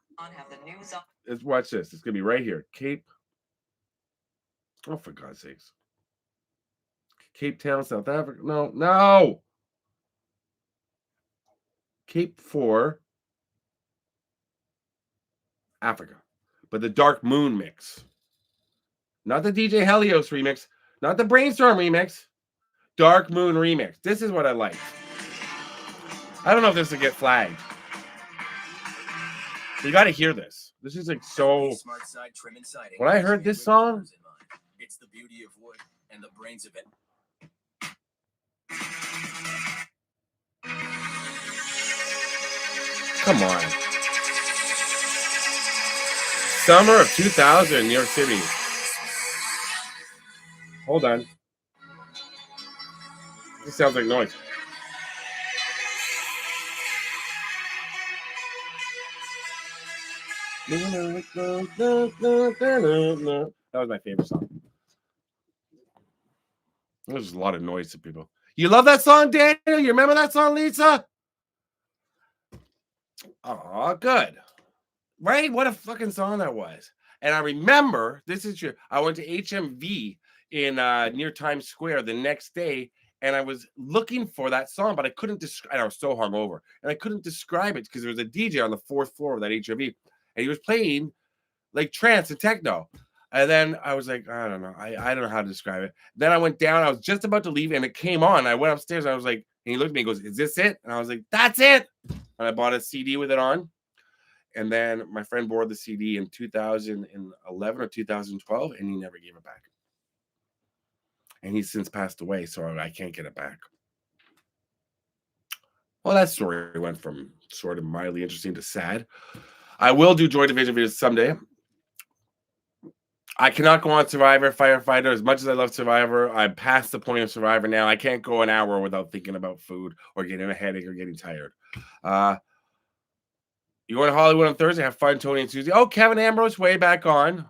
Let's watch this. It's gonna be right here. Cape. Oh, for God's sakes. Cape Town, South Africa. No. Cape 4 Africa. But the Dark Moon mix. Not the DJ Helios remix. Not the Brainstorm remix. Dark Moon remix. This is what I like. I don't know if this will get flagged. You got to hear this. This is like so. When I heard this song, it's the beauty of wood and the brains of it. Come on. Summer of 2000, New York City. Hold on. This sounds like noise. That was my favorite song. There's a lot of noise to people. You love that song, Daniel? You remember that song, Lisa? Oh, good. Right? What a fucking song that was. And I remember, this is true, I went to HMV in near Times Square the next day, and I was looking for that song, but I couldn't describe. I was so hungover, and I couldn't describe it because there was a DJ on the 4th floor of that HMV, and he was playing like trance and techno. And then I was like, I don't know. I don't know how to describe it. Then I went down. I was just about to leave, and it came on. I went upstairs. And I was like, and he looked at me and goes, "Is this it?" And I was like, "That's it." And I bought a CD with it on. And then my friend borrowed the CD in 2011 or 2012, and he never gave it back. And he's since passed away, so I can't get it back. Well, that story went from sort of mildly interesting to sad. I will do Joy Division videos someday. I cannot go on Survivor, Firefighter. As much as I love Survivor, I'm past the point of Survivor now. I can't go an hour without thinking about food or getting a headache or getting tired. You going to Hollywood on Thursday? Have fun, Tony and Susie. Oh, Kevin Ambrose, way back on.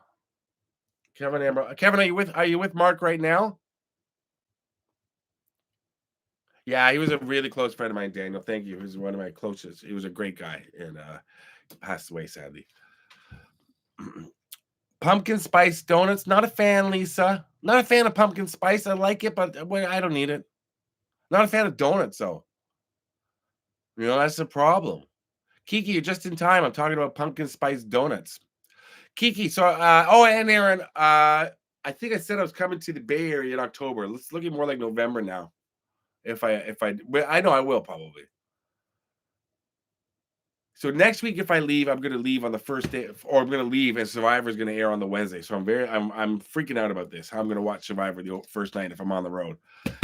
Kevin Ambrose. Kevin, are you with Mark right now? Yeah, he was a really close friend of mine, Daniel. Thank you. He was one of my closest. He was a great guy and passed away, sadly. Pumpkin spice donuts. Not a fan, Lisa. Not a fan of pumpkin spice. I like it, but I don't need it. Not a fan of donuts, though. You know, that's the problem. Kiki, you're just in time. I'm talking about pumpkin spice donuts. Kiki, so and Aaron, I think I said I was coming to the Bay Area in October. It's looking more like November now. I know I will probably. So next week, if I leave, I'm going to leave on the first day, or I'm going to leave, and Survivor is going to air on the Wednesday. So I'm freaking out about this. How I'm going to watch Survivor the first night if I'm on the road.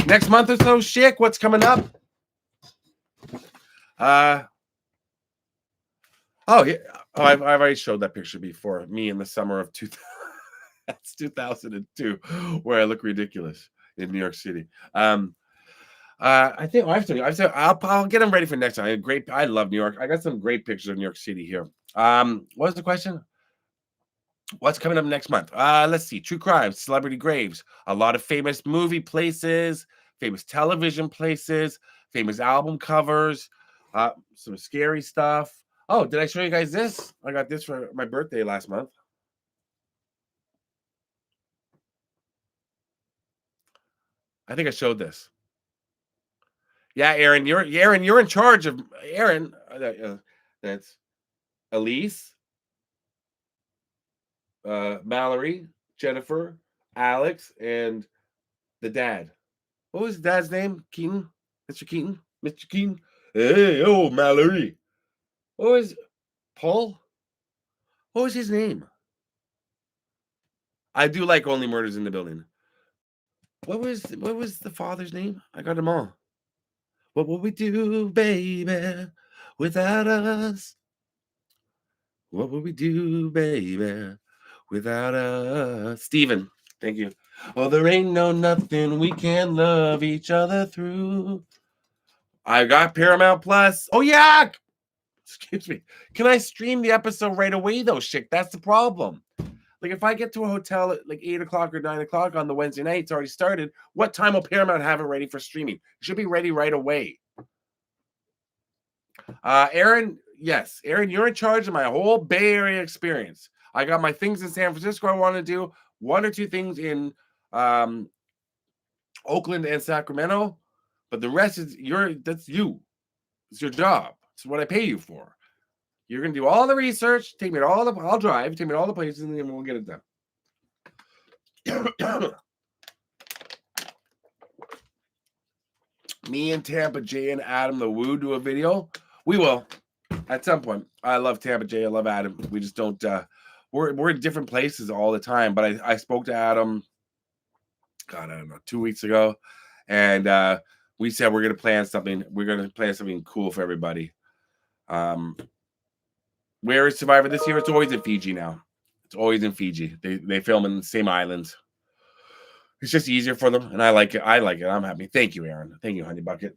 Next month or so, Schick, what's coming up? Yeah. I've already showed that picture before. Me in the summer of 2000. That's 2002, where I look ridiculous in New York City. I think I'll get them ready for next time. I love New York. I got some great pictures of New York City here. What was the question? What's coming up next month? Let's see. True crime, celebrity graves, a lot of famous movie places, famous television places, famous album covers, some scary stuff. Oh, did I show you guys this? I got this for my birthday last month. I think I showed this. Yeah, Aaron, you're in charge of Aaron. That's Elise, Mallory, Jennifer, Alex, and the dad. What was dad's name? Keaton, Mr. Keaton, Mr. Keaton. Hey, oh Mallory. What was Paul? What was his name? I do like Only Murders in the Building. What was the father's name? I got them all. What will we do, baby, without us? What will we do, baby, without us? Steven, thank you. Oh, there ain't no nothing we can love each other through. I got Paramount Plus. Oh, yeah. Excuse me. Can I stream the episode right away, though, Shit? That's the problem. Like, if I get to a hotel at like 8 o'clock or 9 o'clock on the Wednesday night, it's already started. What time will Paramount have it ready for streaming? It should be ready right away. Aaron, yes. Aaron, you're in charge of my whole Bay Area experience. I got my things in San Francisco I want to do. 1 or 2 things in Oakland and Sacramento. But the rest is that's you. It's your job. It's what I pay you for. You're gonna do all the research, take me to I'll drive, take me to all the places, and then we'll get it done. Me and Tampa J and Adam the Woo do a video. We will at some point. I love Tampa J. I love Adam. We just don't we're in different places all the time. But I spoke to Adam, God, I don't know, 2 weeks ago, and we said we're gonna plan something. We're gonna plan something cool for everybody. Where is Survivor this year? It's always in Fiji now. It's always in Fiji. They film in the same islands. It's just easier for them, and I like it. I like it. I'm happy. Thank you, Aaron. Thank you, Honey Bucket.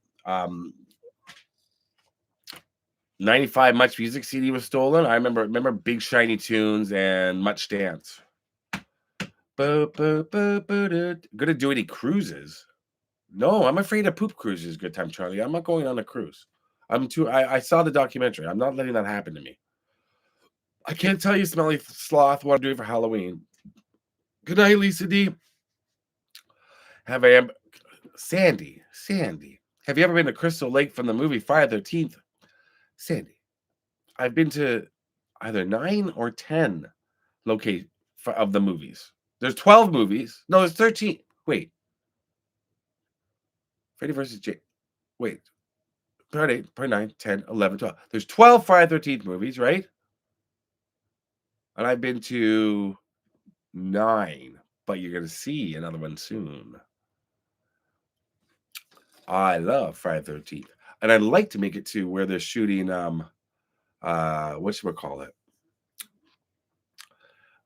95 Much Music CD was stolen. I remember Big Shiny Tunes and Much Dance. Gonna do any cruises? No, I'm afraid of poop cruises. Good time, Charlie. I'm not going on a cruise. I saw the documentary. I'm not letting that happen to me. I can't tell you, Smelly Sloth, what I'm doing for Halloween. Good night, Lisa D. Sandy. Have you ever been to Crystal Lake from the movie Friday the 13th? Sandy. I've been to either 9 or 10 locations of the movies. There's 12 movies. No, there's 13. Wait. Freddy versus Jake. Wait. Part 8, part 9, 10, 11, 12. There's 12 Friday the 13th movies, right? And I've been to 9, but you're going to see another one soon. I love Friday the 13th. And I'd like to make it to where they're shooting, whatchamacallit?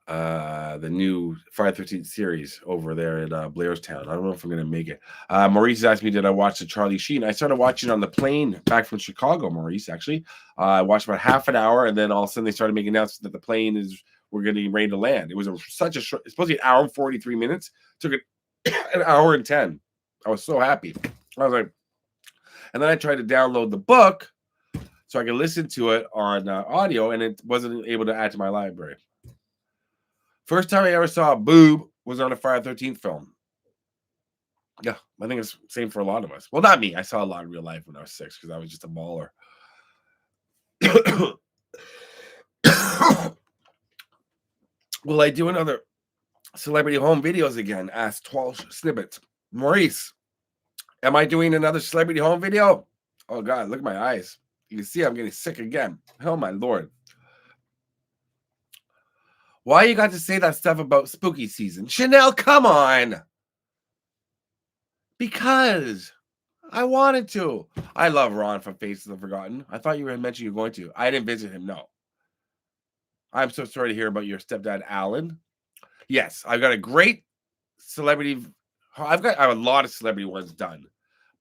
The new Friday the 13th series over there in Blairstown. I don't know if I'm going to make it. Maurice asked me, did I watch the Charlie Sheen? I started watching on the plane back from Chicago, Maurice, actually. I watched about half an hour, and then all of a sudden they started making announcements that the plane we're getting ready to land. It was such a short, it's supposed to be an hour and 43 minutes. It took it an hour and 10. I was so happy. I was like, and then I tried to download the book so I could listen to it on audio, and it wasn't able to add to my library. First time I ever saw a boob was on a Friday the 13th film. Yeah, I think it's the same for a lot of us. Well, not me. I saw a lot in real life when I was 6 because I was just a baller. Will I do another celebrity home videos again? Asked 12 Snippets. Maurice, am I doing another celebrity home video? Oh, God, look at my eyes. You can see I'm getting sick again. Oh, my Lord. Why you got to say that stuff about spooky season? Chanel, come on. Because I wanted to. I love Ron from Faces of Forgotten. I thought you were mentioning you're going to. I didn't visit him, no. I'm so sorry to hear about your stepdad, Alan. Yes, I've got a great celebrity. I have a lot of celebrity ones done.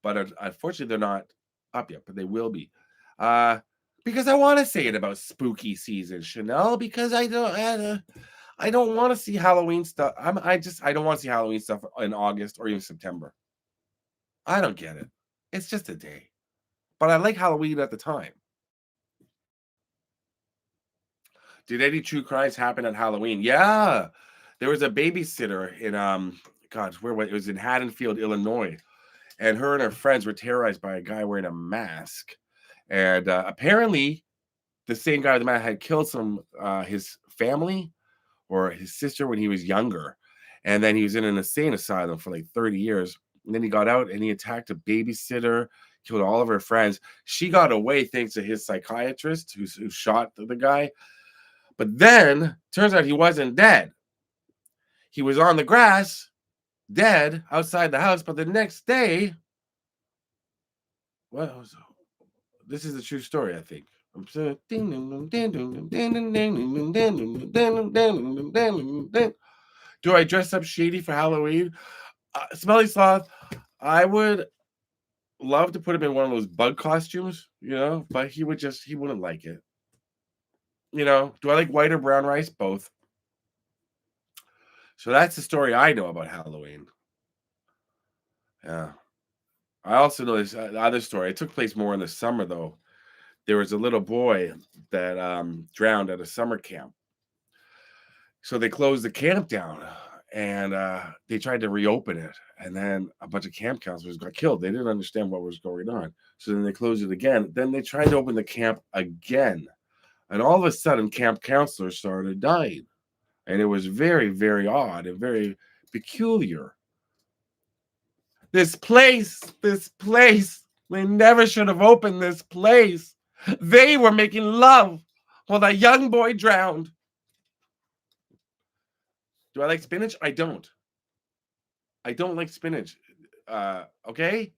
But unfortunately, they're not up yet, but they will be. Because I want to say it about spooky season, Chanel, because I don't want to see Halloween stuff. I don't want to see Halloween stuff in August or even September. I don't get it. It's just a day. But I like Halloween at the time. Did any true crimes happen at Halloween? Yeah. There was a babysitter in it was in Haddonfield, Illinois. And her and her friends were terrorized by a guy wearing a mask. And apparently, the same guy with the mask had killed his family or his sister when he was younger. And then he was in an insane asylum for like 30 years. And then he got out and he attacked a babysitter, killed all of her friends. She got away thanks to his psychiatrist who shot the guy. But then, turns out he wasn't dead. He was on the grass, dead outside the house, but the next day, well, this is a true story, I think. Do I dress up shady for Halloween? Smelly Sloth, I would love to put him in one of those bug costumes, but he wouldn't like it. Do I like white or brown rice? Both. So that's the story I know about Halloween. Yeah. I also know this other story. It took place more in the summer, though. There was a little boy that drowned at a summer camp. So they closed the camp down, and they tried to reopen it. And then a bunch of camp counselors got killed. They didn't understand what was going on. So then they closed it again. Then they tried to open the camp again. And all of a sudden, camp counselors started dying. And it was very, very odd and very peculiar. This place, they never should have opened this place. They were making love while that young boy drowned. Do I like spinach? I don't. I don't like spinach. Okay?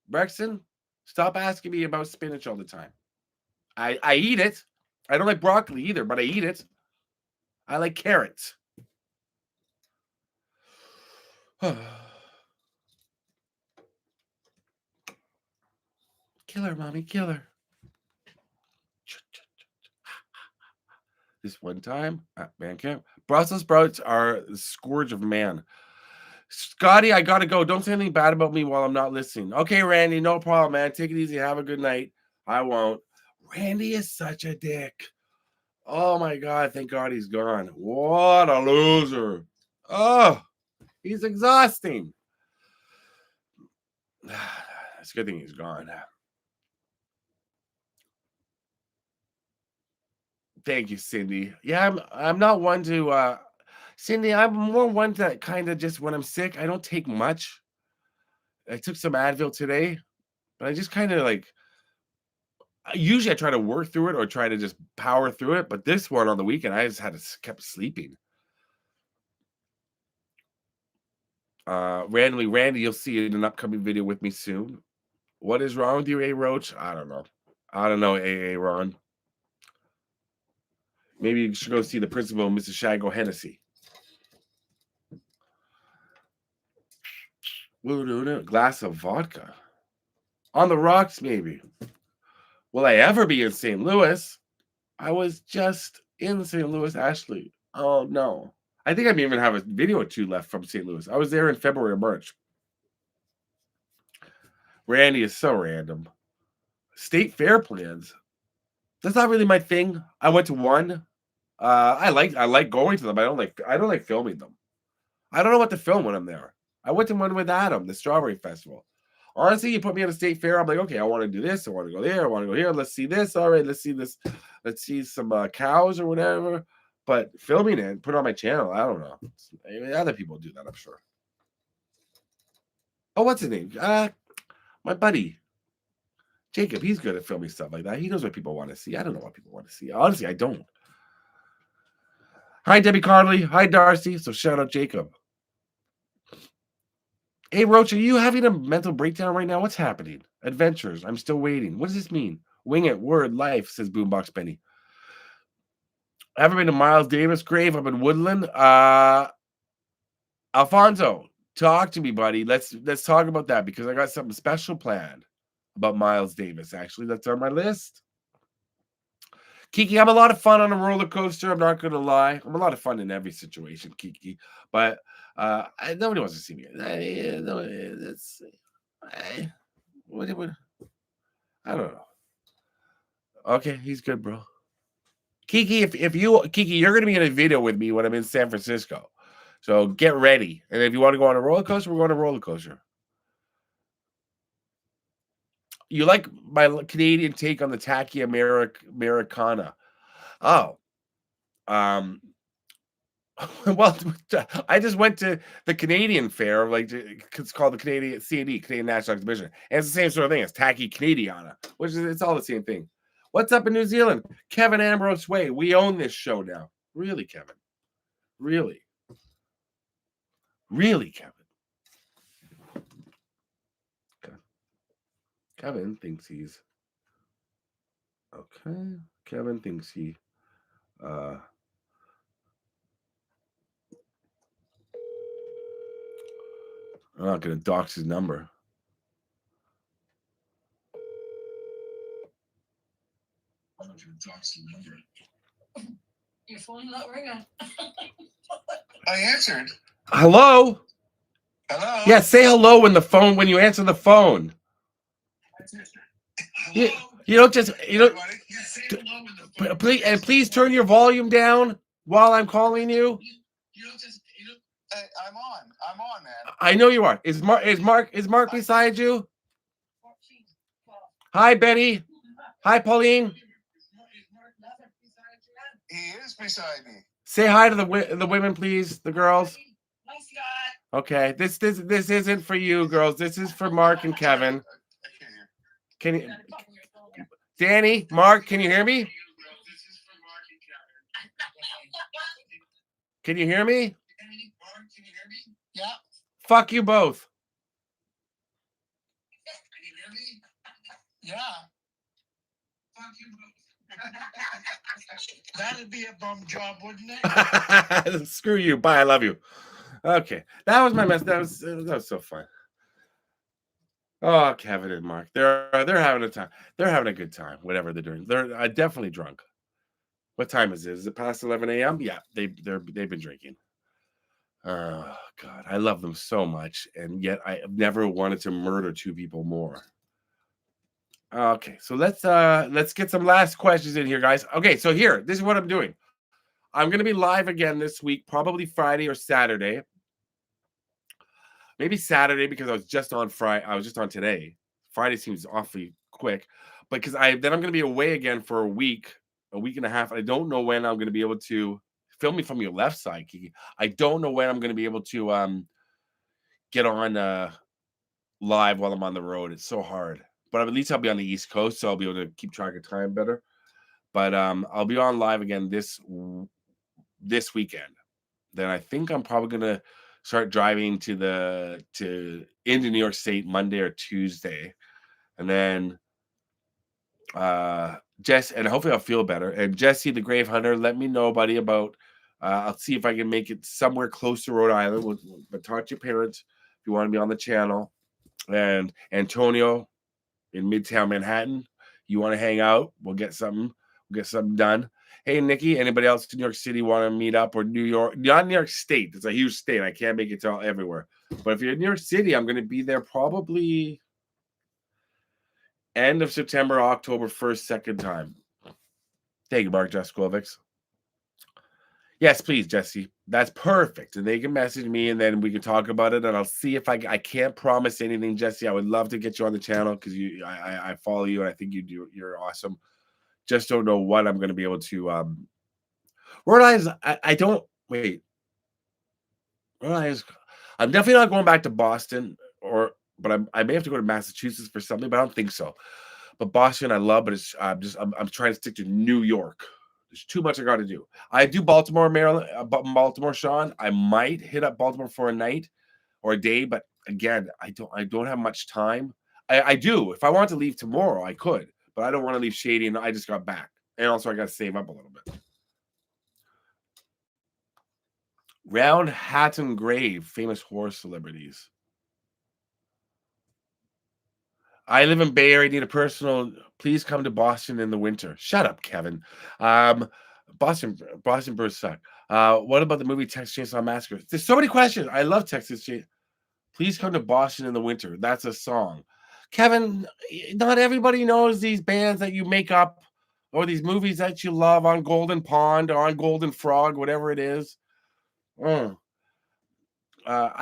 Brexton, stop asking me about spinach all the time. I eat it. I don't like broccoli either, but I eat it. I like carrots. Kill her, mommy, kill her. This one time at band camp, Brussels sprouts are the scourge of man. Scotty, I gotta go. Don't say anything bad about me while I'm not listening. Okay, Randy, no problem, man. Take it easy. Have a good night. I won't. Randy is such a dick. Oh my God, thank God he's gone. What a loser. Oh, he's exhausting. It's a good thing he's gone. Thank you, Cindy. Yeah, I'm not one to Cindy, I'm more one to kind of just when I'm sick, I don't take much. I took some Advil today, but I just kind of usually I try to work through it or try to just power through it. But this one on the weekend, I just kept sleeping. Randomly, Randy, you'll see it in an upcoming video with me soon. What is wrong with you, A Roach? I don't know. AA Ron. Maybe you should go see the principal, Mrs. Shago Hennessy. Glass of vodka. On the rocks, maybe. Will I ever be in St. Louis? I was just in St. Louis, Ashley. Oh, no. I think I may even have a video or two left from St. Louis. I was there in February or March. Randy is so random. State fair plans. That's not really my thing. I went to one. I like going to them. I don't like filming them. I don't know what to film when I'm there. I went to one with Adam, the Strawberry Festival. Honestly, you put me at a state fair, I'm like, okay, I want to do this. I want to go there. I want to go here. Let's see this. All right, let's see this. Let's see some cows or whatever. But filming it, put it on my channel, I don't know. Other people do that, I'm sure. Oh, what's his name? My buddy, Jacob. He's good at filming stuff like that. He knows what people want to see. I don't know what people want to see. Honestly, I don't. Hi, Debbie Carley. Hi, Darcy. So shout out Jacob. Hey, Roach, are you having a mental breakdown right now? What's happening? Adventures. I'm still waiting. What does this mean? Wing it. Word. Life, says Boombox Benny. I haven't been to Miles Davis' grave up in Woodland. Alfonso, talk to me, buddy. Let's talk about that because I got something special planned about Miles Davis. Actually, that's on my list. Kiki, I'm a lot of fun on a roller coaster. I'm not going to lie. I'm a lot of fun in every situation, Kiki. But nobody wants to see me. I don't know. Okay, he's good, bro. Kiki, Kiki, you're going to be in a video with me when I'm in San Francisco. So get ready. And if you want to go on a roller coaster, we're going on a roller coaster. You like my Canadian take on the tacky Americana? Oh, well, I just went to the Canadian fair, it's called the Canadian CND, Canadian National Exhibition, and it's the same sort of thing. It's tacky Canadiana, it's all the same thing. What's up in New Zealand? Kevin Ambrose Way. We own this show now. Really, Kevin? Really, Kevin? Kevin thinks he's okay. Kevin thinks he I'm not gonna dox his number. Your phone's not ringing. I answered. Hello? Hello? Yeah, say hello when you answer the phone. You, you don't just you don't Everybody, you say hello in the phone. please turn your volume down while I'm calling you. You don't just you don't. Hey, I'm on, man. I know you are. Is Mark beside you? Hi, Betty. Hi, Pauline. He is beside me. Say hi to the women, please. The girls. Okay, this isn't for you, girls. This is for Mark and Kevin. Can you, Danny, Mark? Can you hear me? Can you hear me? Yeah. Fuck you both. Can you hear me? Yeah. Fuck you both. That'd be a bum job, wouldn't it? Screw you. Bye. I love you. Okay, that was my mess. That was so fun. Oh, Kevin and Mark, they're having a time. They're having a good time. Whatever they're doing, they're definitely drunk. What time is it? Is it past 11 a.m.? Yeah, they've been drinking. Oh God, I love them so much, and yet I have never wanted to murder two people more. Okay, so let's get some last questions in here, guys. Okay, so here, this is what I'm doing. I'm gonna be live again this week, probably Friday or Saturday. Maybe Saturday because I was just on Friday. I was just on today. Friday seems awfully quick, but because I'm going to be away again for a week and a half. I don't know when I'm going to be able to film me from your left side, Kiki. I don't know when I'm going to be able to get on live while I'm on the road. It's so hard, but at least I'll be on the East Coast, so I'll be able to keep track of time better. But I'll be on live again this weekend. Then I think I'm probably going to start driving into New York State Monday or Tuesday, and then Jess, and hopefully I'll feel better. And Jesse, the Grave Hunter, let me know, buddy, about. I'll see if I can make it somewhere close to Rhode Island. But talk to your parents if you want to be on the channel. And Antonio in Midtown Manhattan, you want to hang out? We'll get something. We'll get something done. Hey, Nikki, anybody else in New York City want to meet up, or New York? Not New York State. It's a huge state. I can't make it to everywhere. But if you're in New York City, I'm going to be there probably end of September, October 1st, second time. Thank you, Mark Jaskovics. Yes, please, Jesse. That's perfect. And they can message me, and then we can talk about it. And I'll see if I can't promise anything, Jesse. I would love to get you on the channel because I follow you, and I think you're awesome. Just don't know what I'm going to be able to. Rhode Island, I don't wait. Rhode Island, I'm definitely not going back to Boston, but I may have to go to Massachusetts for something, but I don't think so. But Boston, I love, but it's I'm trying to stick to New York. There's too much I got to do. I do Baltimore, Maryland, Baltimore, Sean. I might hit up Baltimore for a night or a day, but again, I don't have much time. I do. If I want to leave tomorrow, I could, but I don't want to leave Shady, and I just got back, and also I got to save up a little bit. Round Hatton Grave, famous horror celebrities. I live in Bay Area. Need a personal. Please come to Boston in the winter. Shut up, Kevin. Boston birds suck. What about the movie Texas Chainsaw Massacre? There's so many questions. I love Texas Chainsaw. Please come to Boston in the winter. That's a song. Kevin, not everybody knows these bands that you make up or these movies that you love on Golden Pond or on Golden Frog, whatever it is. I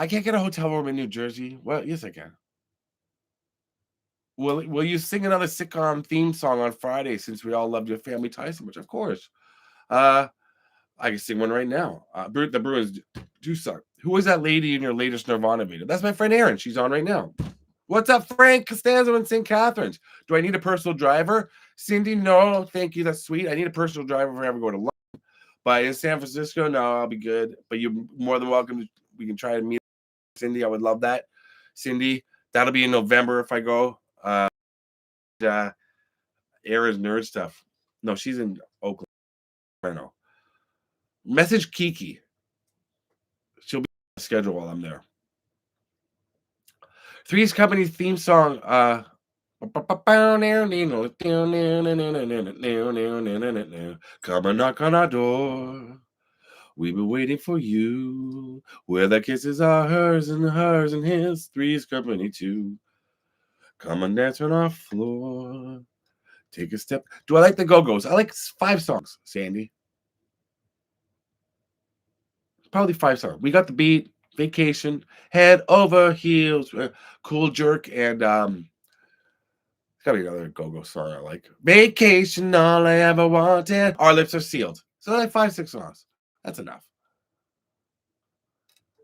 can't get a hotel room in New Jersey. Well, yes, I can. Will you sing another sitcom theme song on Friday since we all loved Your Family Ties so much? Of course. I can sing one right now. The Bruins do suck. Who was that lady in your latest Nirvana video? That's my friend Erin. She's on right now. What's up, Frank Costanzo in St. Catharines? Do I need a personal driver? Cindy, no, thank you. That's sweet. I need a personal driver if I ever go to London. But in San Francisco, no, I'll be good. But you're more than welcome. We can try to meet Cindy. I would love that. Cindy, that'll be in November if I go. Era's nerd stuff. No, she's in Oakland. I know. Message Kiki. She'll be on the schedule while I'm there. Three's Company theme song. Come and knock on our door. We've been waiting for you. Where the kisses are hers and his. Three's Company too. Come and dance on our floor. Take a step. Do I like the Go-Go's? I like 5 songs, Sandy. Probably 5 songs. We got the beat, Vacation, Head Over Heels, Cool Jerk, and there's gotta be another Go-Go song I like. Vacation, all I ever wanted. Our Lips Are Sealed. So like 5, 6 songs. That's enough.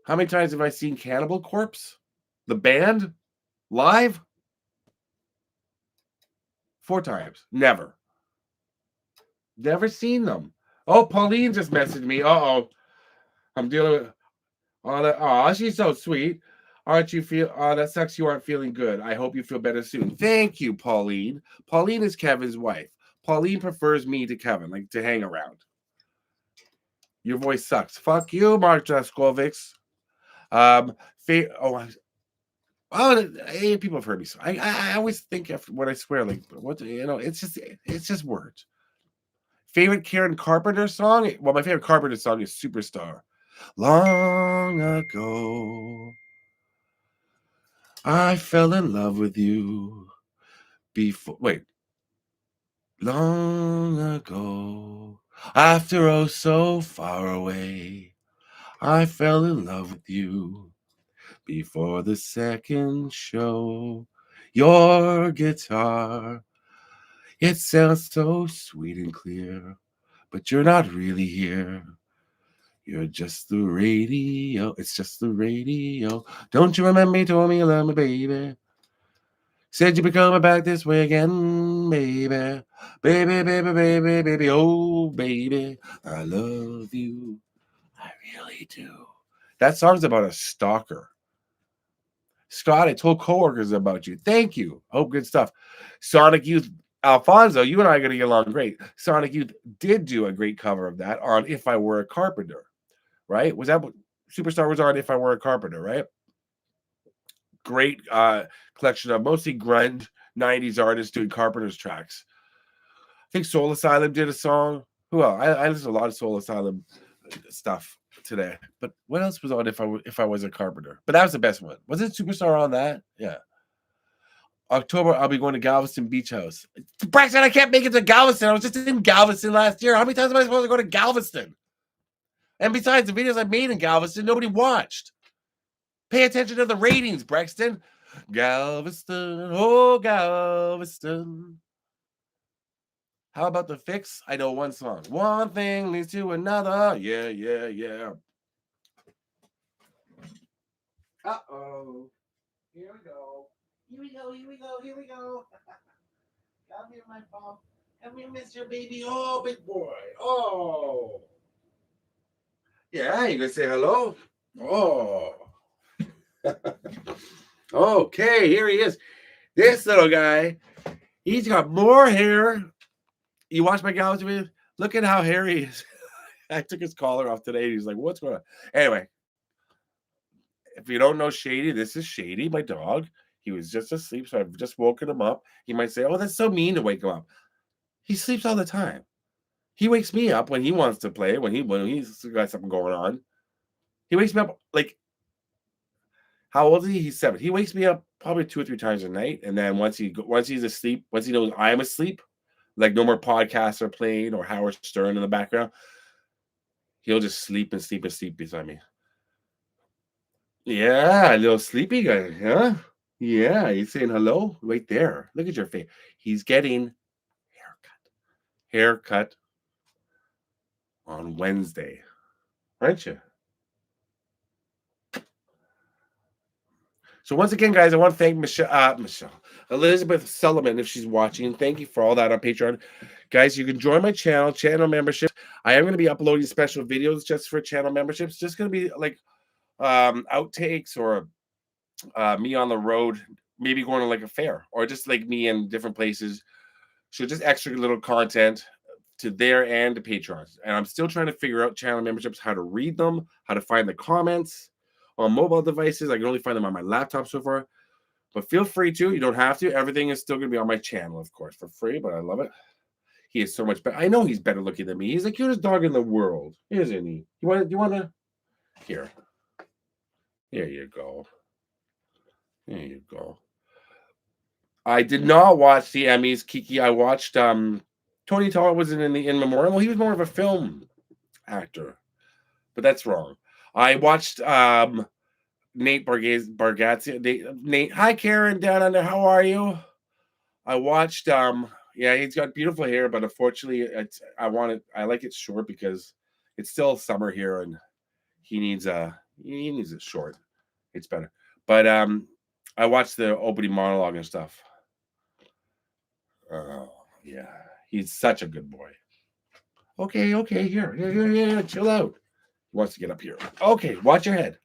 How many times have I seen Cannibal Corpse? The band? Live? 4 times. Never. Never seen them. Oh, Pauline just messaged me. Uh-oh. I'm dealing with all that. Oh, she's so sweet. Aren't you feel? Oh, that sucks. You aren't feeling good. I hope you feel better soon. Thank you, Pauline. Pauline is Kevin's wife. Pauline prefers me to Kevin, like to hang around. Your voice sucks. Fuck you, Mark Jaskovics. People have heard me. I always think after when I swear, like, what it's just words. Favorite Karen Carpenter song? Well, my favorite Carpenter song is Superstar. Long ago, I fell in love with you. Long ago, after oh so far away, I fell in love with you. Before the second show, your guitar, it sounds so sweet and clear, but you're not really here. You're just the radio. It's just the radio. Don't you remember you told me you love me, baby? Said you'd be coming back this way again, baby. Baby, baby, baby, baby. Oh, baby, I love you. I really do. That song's about a stalker. Scott, I told coworkers about you. Thank you. Hope good stuff. Sonic Youth, Alfonso, you and I are going to get along great. Sonic Youth did do a great cover of that on If I Were a Carpenter, right? Was that what Superstar was on If I Were a Carpenter, right? Great collection of mostly grunge 90s artists doing Carpenter's tracks. I think Soul Asylum did a song. Who else? I listened to a lot of Soul Asylum stuff today. But what else was on If I Was a Carpenter? But that was the best one. Was it Superstar on that? Yeah. October, I'll be going to Galveston Beach House. Braxton, I can't make it to Galveston. I was just in Galveston last year. How many times am I supposed to go to Galveston? And besides, the videos I made in Galveston, nobody watched. Pay attention to the ratings, Braxton. Galveston, oh Galveston. How about the Fix? I know one song. One thing leads to another. Yeah, yeah, yeah. Uh-oh. Here we go. Here we go, here we go, here we go. Come here, my pop. Come here, Mr. Baby. Oh, big boy. Oh. Yeah, you gonna say hello? Oh. Okay, here he is. This little guy, he's got more hair. You watch my Galveston video? Look at how hairy he is. I took his collar off today. He's like, what's going on? Anyway, if you don't know Shady, this is Shady, my dog. He was just asleep, so I've just woken him up. He might say, oh, that's so mean to wake him up. He sleeps all the time. He wakes me up when he wants to play, when he's got something going on. He wakes me up like, how old is he? He's 7. He wakes me up probably 2 or 3 times a night, and then once he's asleep, once he knows I'm asleep, like no more podcasts are playing or Howard Stern in the background, he'll just sleep and sleep and sleep beside me. Yeah, a little sleepy guy, huh? Yeah, he's saying hello right there. Look at your face. He's getting haircut on Wednesday, aren't you? So once again, guys, I want to thank Elizabeth Sulliman, if she's watching. Thank you for all that on Patreon. Guys, you can join my channel membership. I am going to be uploading special videos just for channel memberships. Just going to be like outtakes or me on the road, maybe going to like a fair or just like me in different places. So just extra little content to there and to Patrons. And I'm still trying to figure out channel memberships, how to read them, how to find the comments on mobile devices. I can only find them on my laptop so far. But feel free to. You don't have to. Everything is still going to be on my channel, of course, for free. But I love it. He is so much better. I know he's better looking than me. He's the cutest dog in the world, isn't he? You want to? Here. There you go. There you go. I did not watch the Emmys, Kiki. I watched Tony Todd wasn't in the In Memoriam. Well, he was more of a film actor, but that's wrong. I watched Nate Bargatze. Nate, hi Karen down under. How are you? I watched yeah, he's got beautiful hair, but unfortunately, I like it short because it's still summer here, and he needs it short. It's better. But I watched the opening monologue and stuff. Oh yeah, he's such a good boy. Okay, here, chill out. He wants to get up here. Okay, watch your head.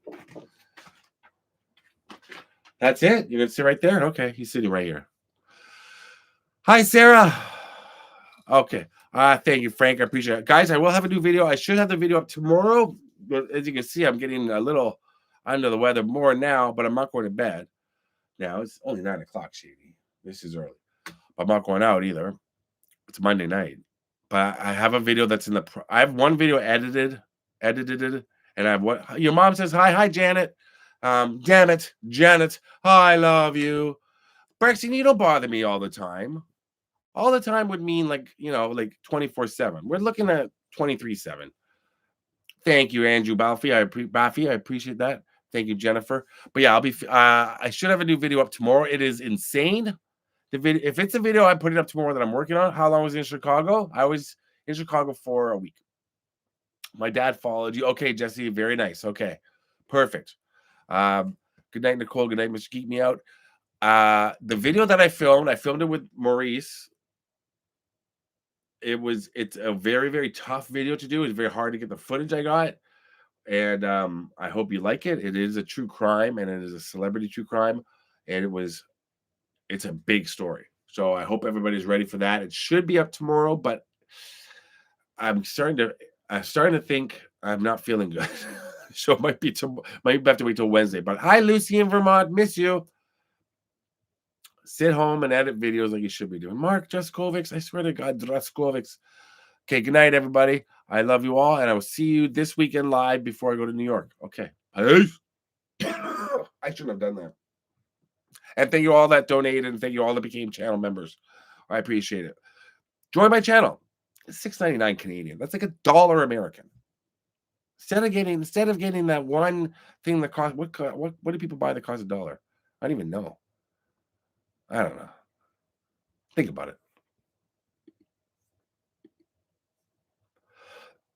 That's it. You're gonna sit right there. Okay, he's sitting right here. Hi, Sarah. Okay. Thank you, Frank. I appreciate it. Guys, I will have a new video. I should have the video up tomorrow. But as you can see, I'm getting a little under the weather more now, but I'm not going to bed. Now, it's only 9 o'clock, Shady. This is early. I'm not going out either. It's Monday night. But I have a video that's in the... I have one video edited, and I have what... Your mom says, hi, Janet. Damn it, Janet. I love you. Braxton, you don't bother me all the time. All the time would mean like 24/7. We're looking at 23/7. Thank you, Andrew Balfi. I appreciate that. Thank you, Jennifer. But yeah, I should have a new video up tomorrow. It is insane. The video, if it's a video I'm putting up tomorrow that I'm working on. How long was I in Chicago? I was in Chicago for a week. My dad followed you. Okay, Jesse, very nice. Okay, perfect. Good night, Nicole. Good night, Mr. Geek Me Out. The video that I filmed it with Maurice. It's a very, very tough video to do. It's very hard to get the footage I got. And I hope you like it. It is a true crime, and it is a celebrity true crime. And it's a big story. So I hope everybody's ready for that. It should be up tomorrow, but I'm starting to think I'm not feeling good. So it might have to wait till Wednesday. But hi, Lucy in Vermont. Miss you. Sit home and edit videos like you should be doing. Mark Draskovics, I swear to God, Draskovics. Okay, good night, everybody. I love you all, and I will see you this weekend live before I go to New York. Okay. Peace. I shouldn't have done that. And thank you all that donated, and thank you all that became channel members. I appreciate it. Join my channel. It's $6.99 Canadian. That's like $1 American. Instead of getting that one thing that costs what do people buy that costs $1? I don't even know. I don't know. Think about it.